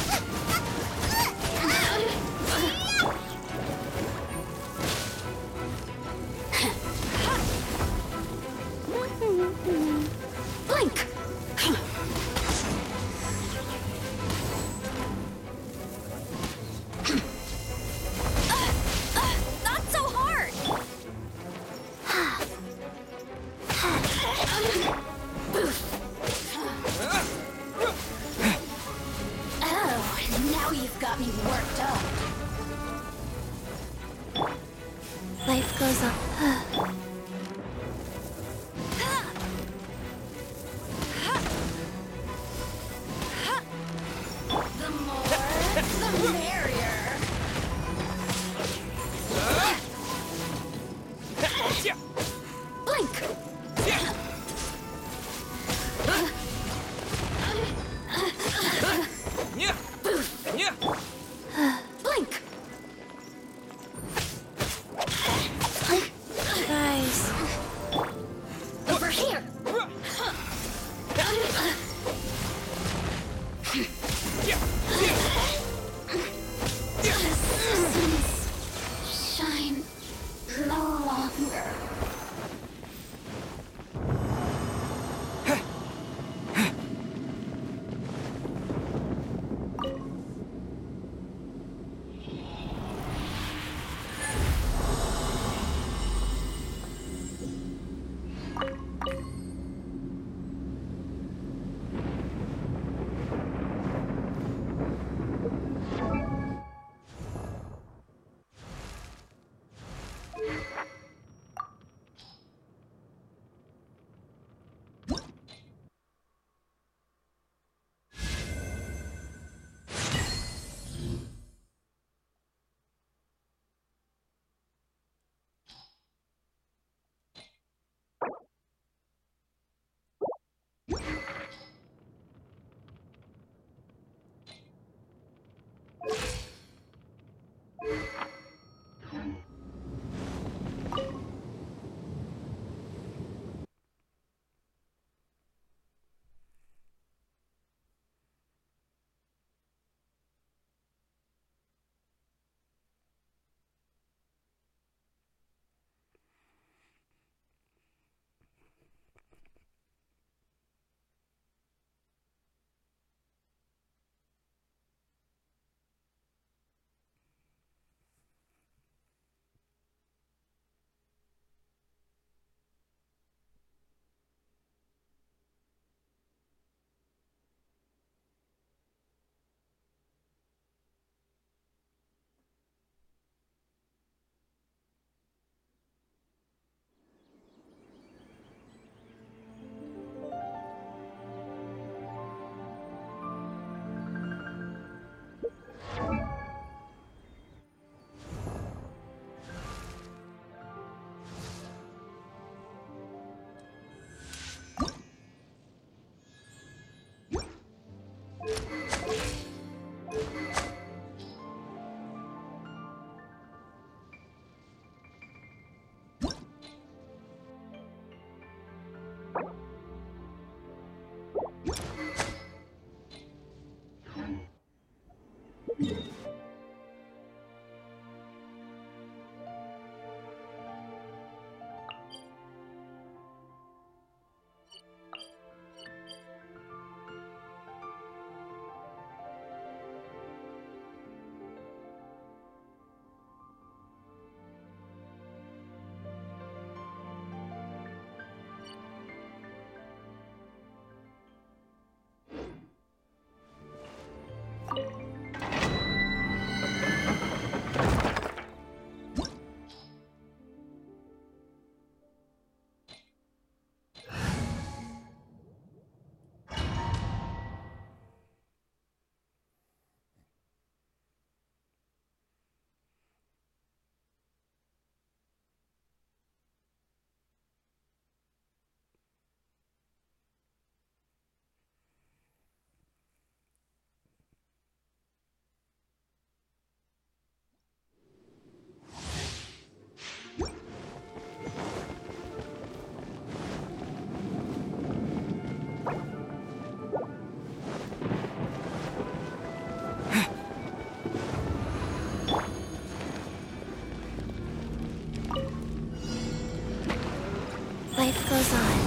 Life goes on.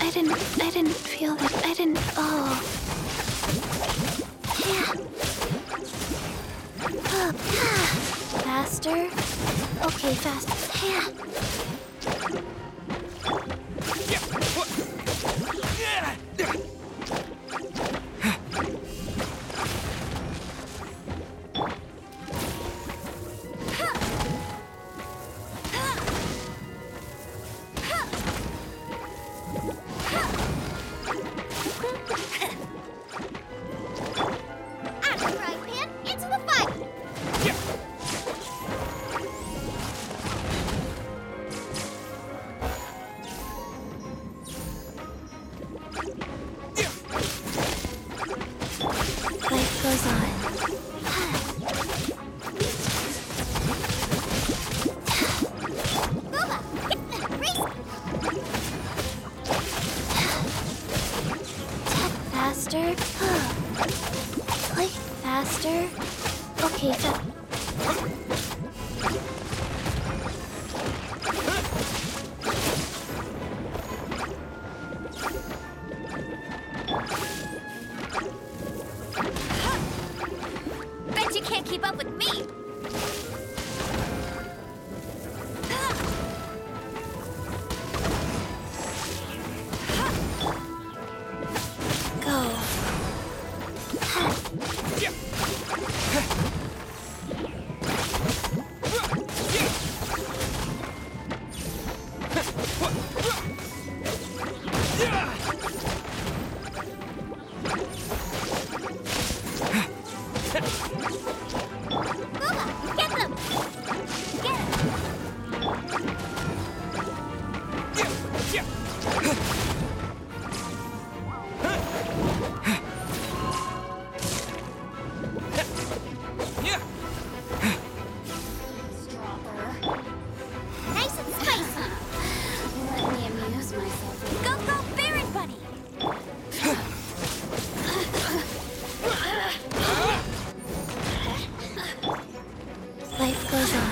I didn't feel that. Oh. Faster. Okay, faster. Yeah. Life goes on. Faster. Like faster. Okay, Bet you can't keep up with me! go. Get them! Get him! Nice and spicy! Let me amuse myself. Go, go, Baron Bunny! Life goes on.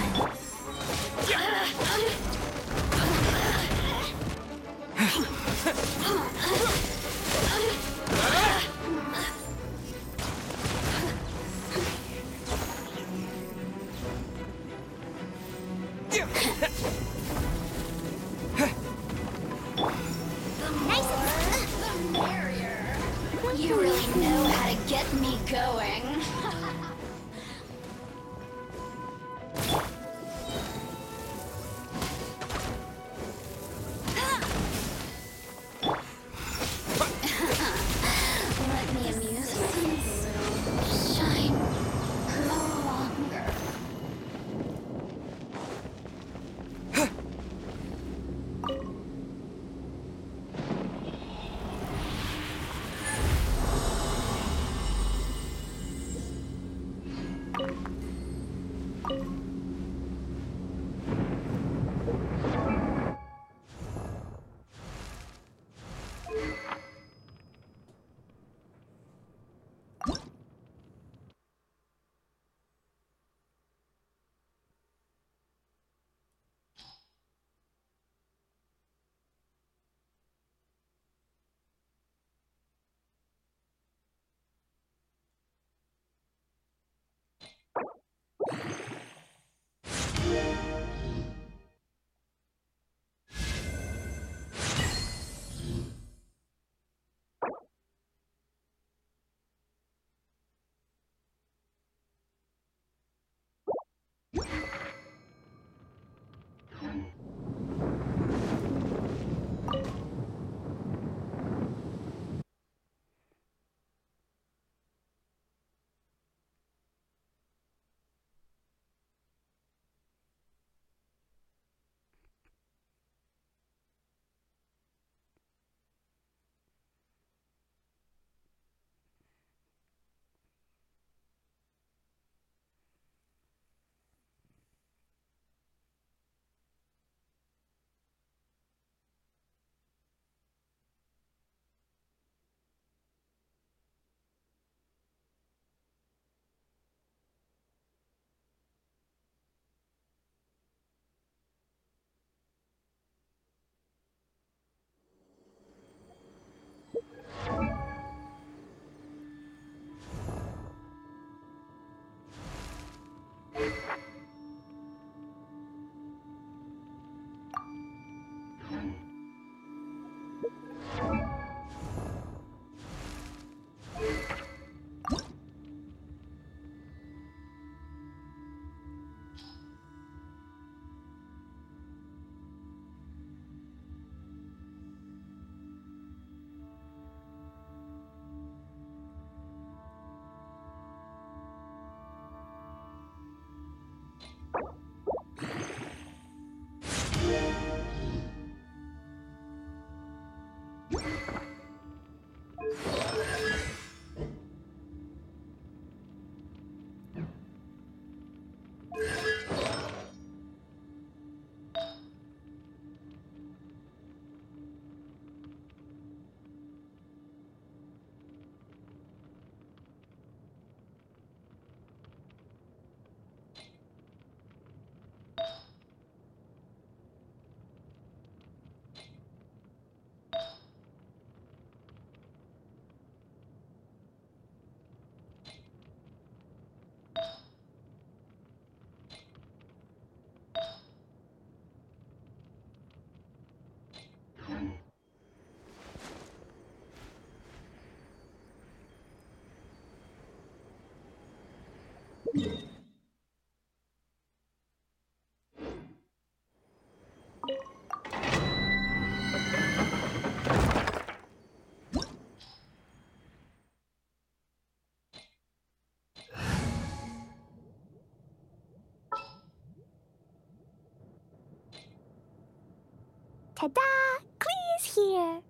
Ta-da! Clee's here!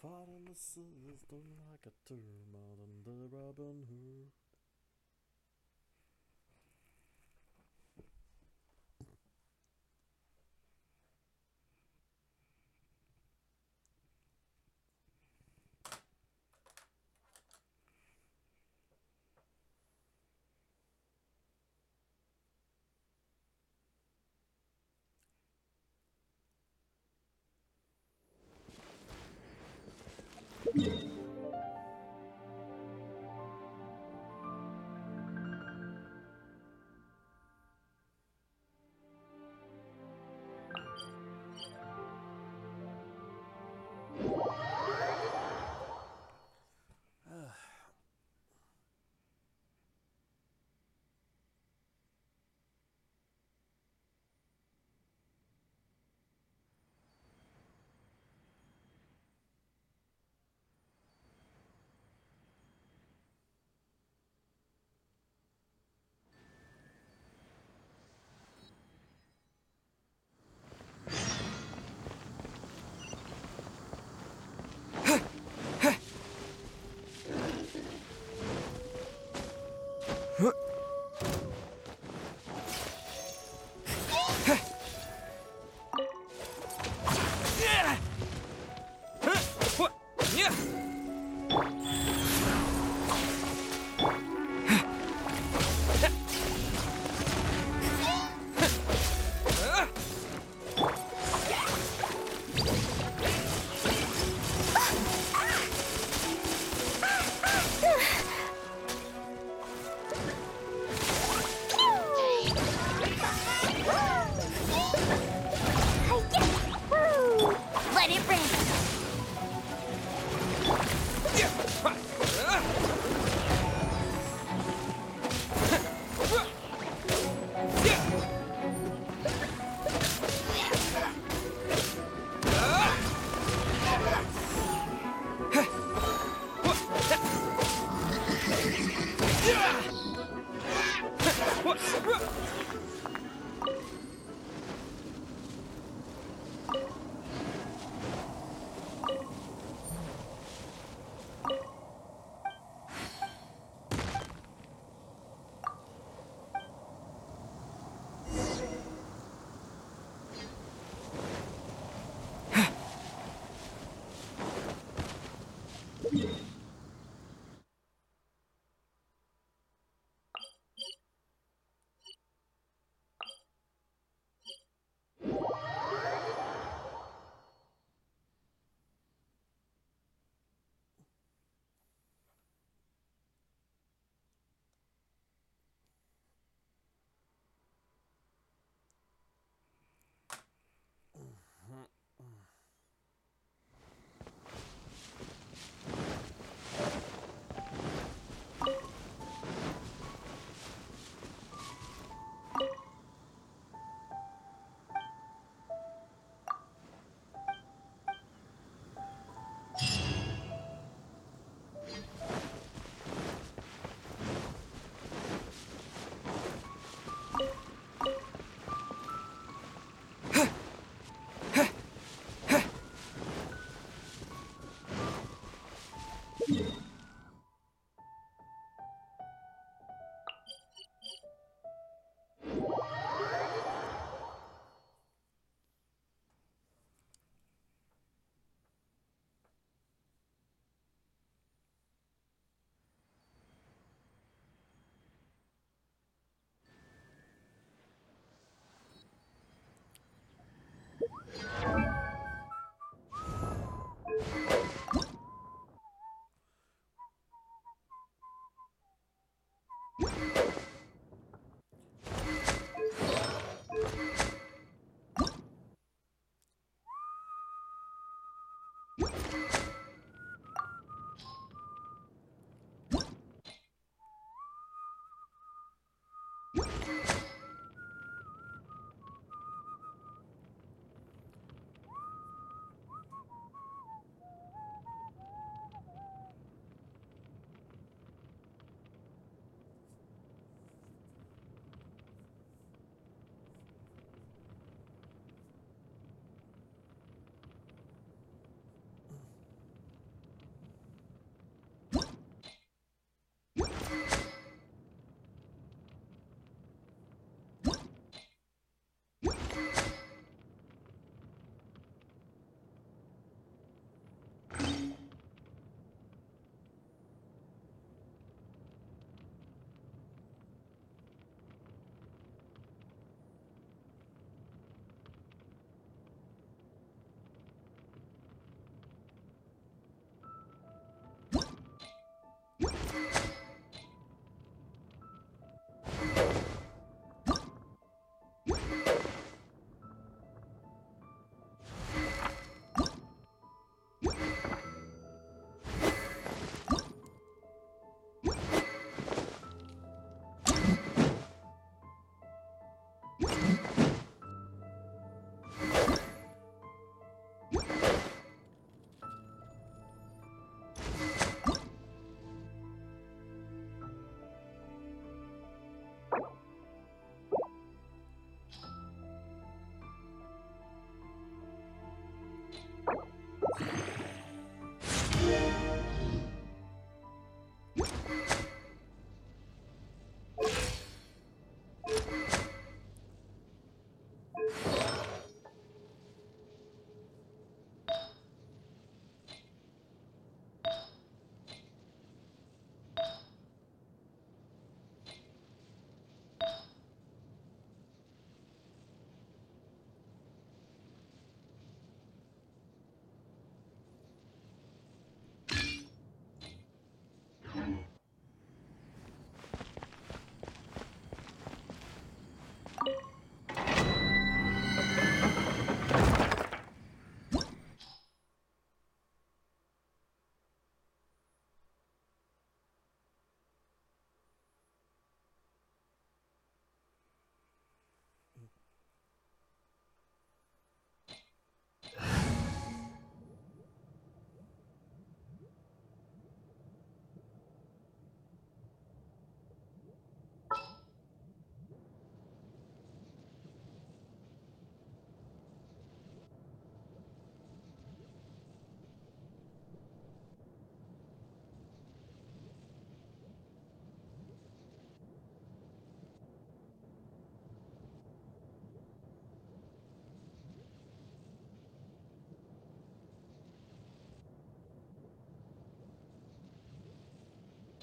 Fought in the system like a termite under Robin Hood.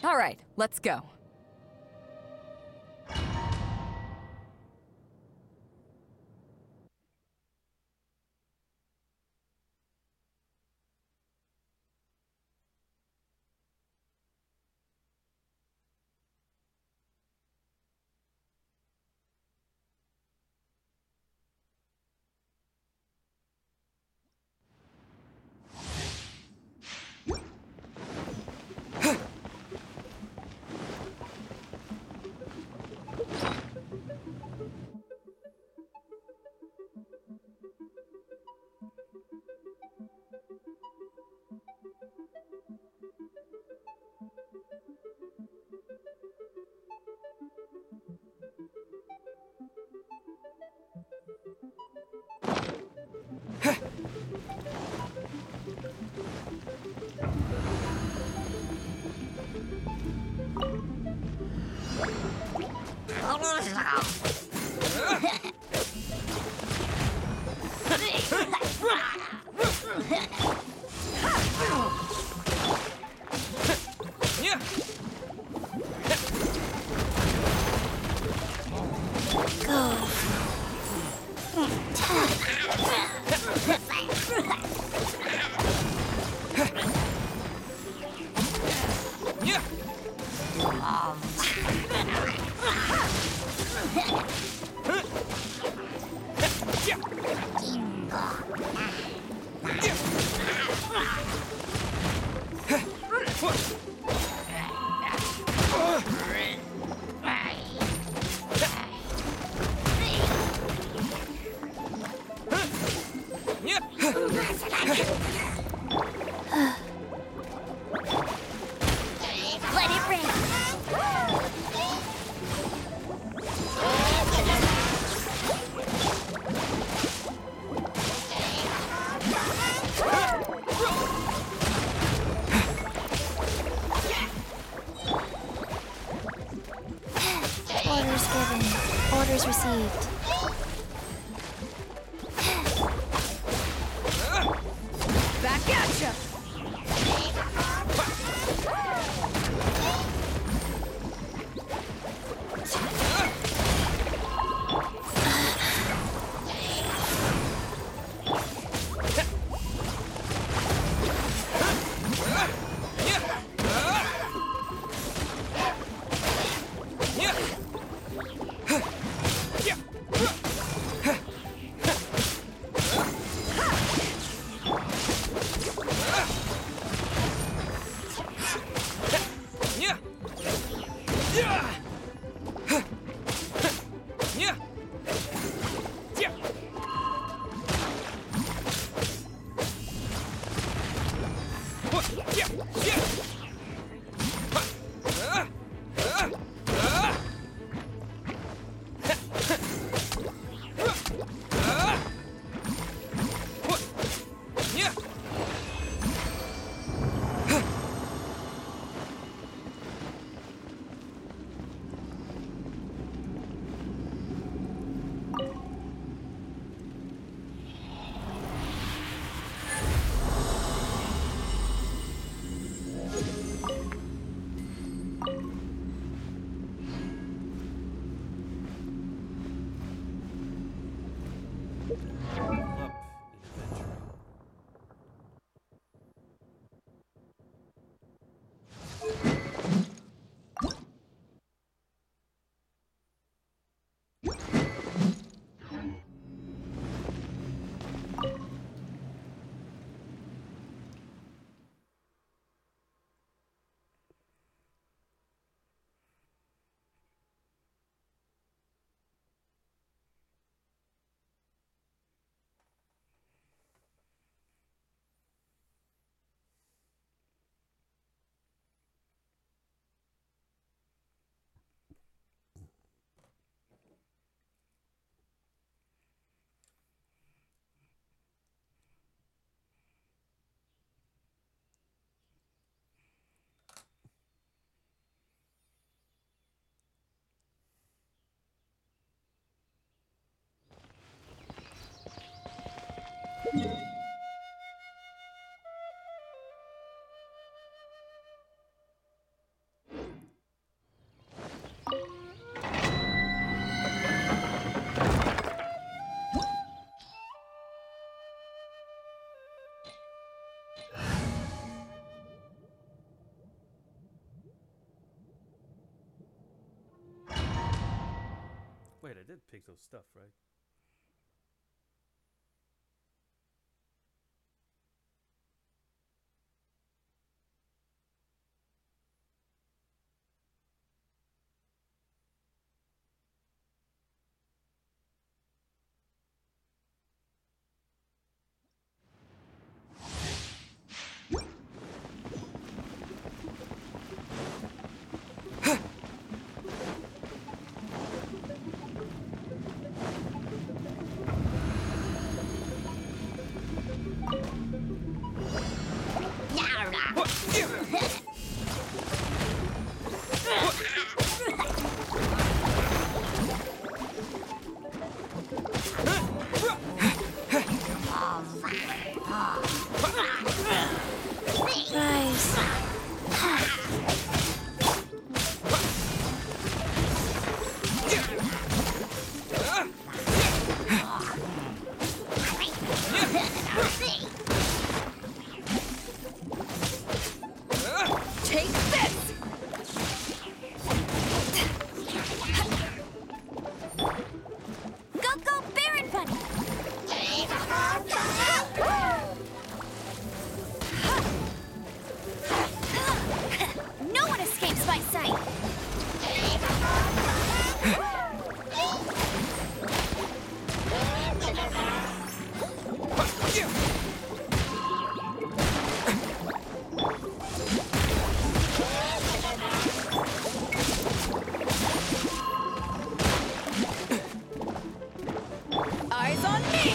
All right, let's go. Let it rain. Orders given. Orders received. Back at ya! did pick those stuff, right? Take this! Go, Baron Bunny! No one escapes my sight! Eyes on me!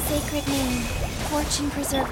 Sacred name, fortune preserve.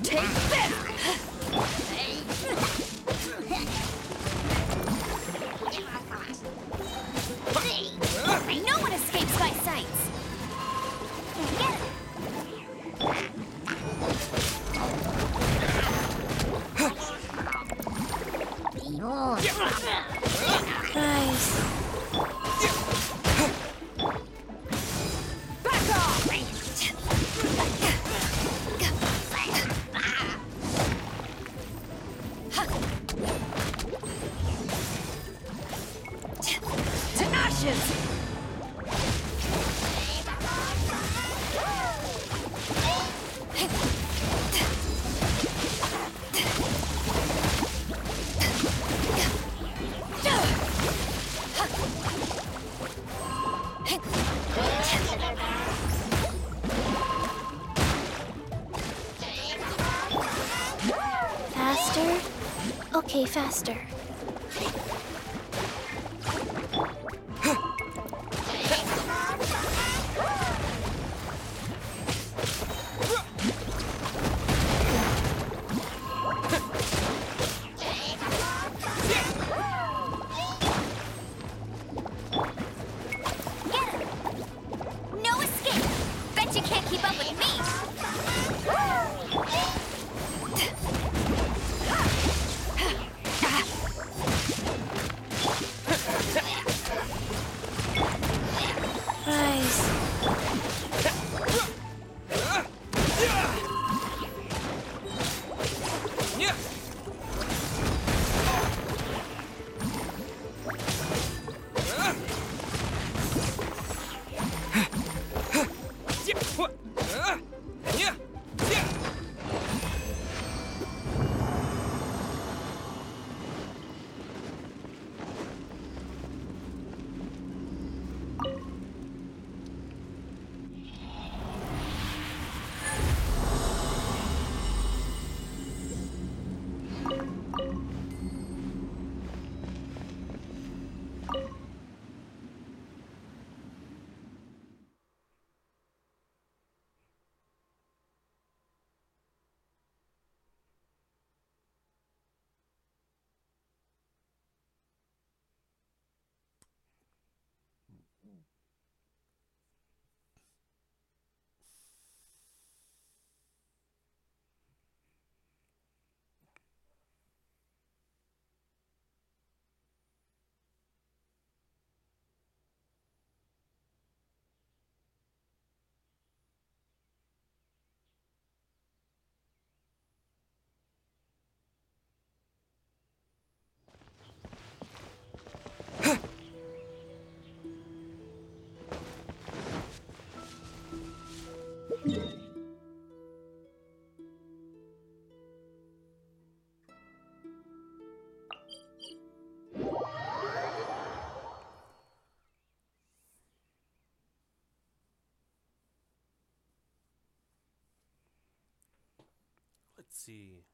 Take this! No one escapes my sights! Nice. Back off! To ashes! Faster? Okay, faster. No escape! Bet you can't keep up with me! Rise. Let's see.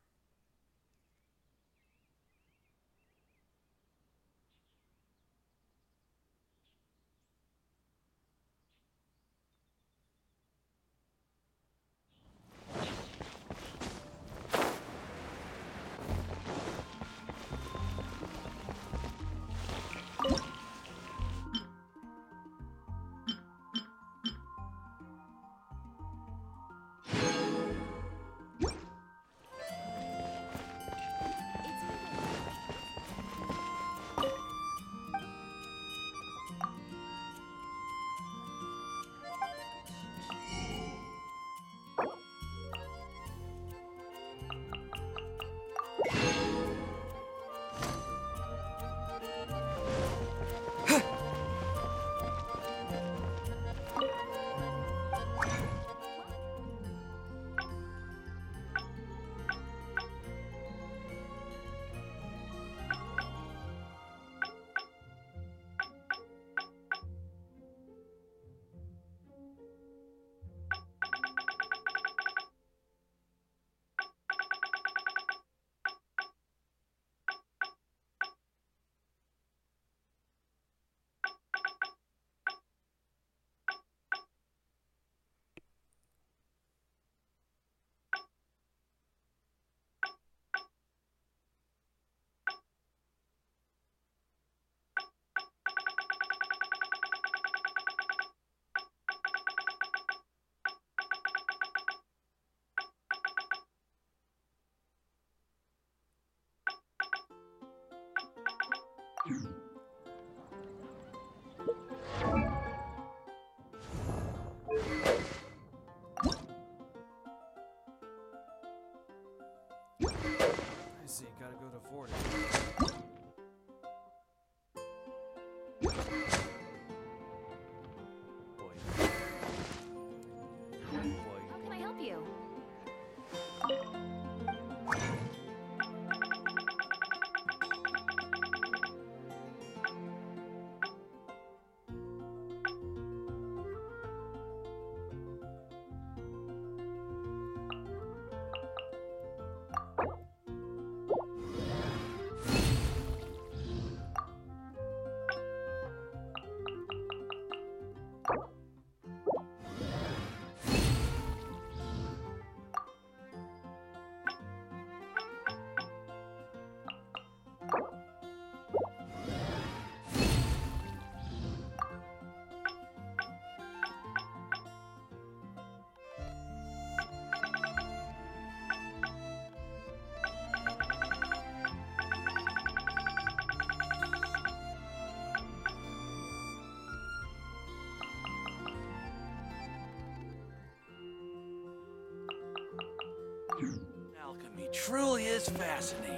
truly is fascinating.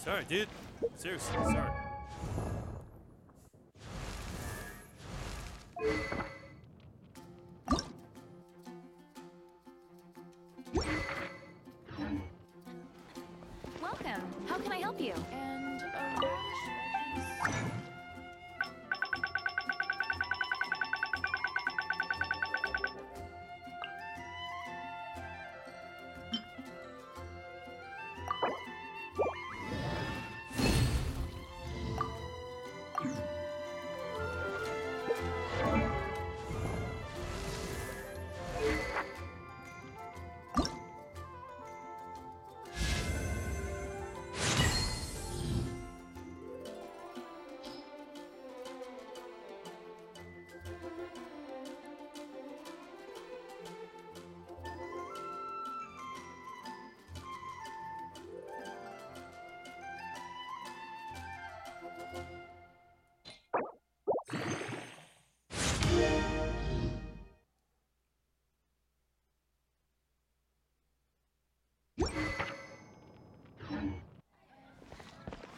Sorry, dude. Seriously, sorry. Welcome. How can I help you? And a radish veggies.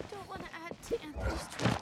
Don't want to add to Anthony's trouble.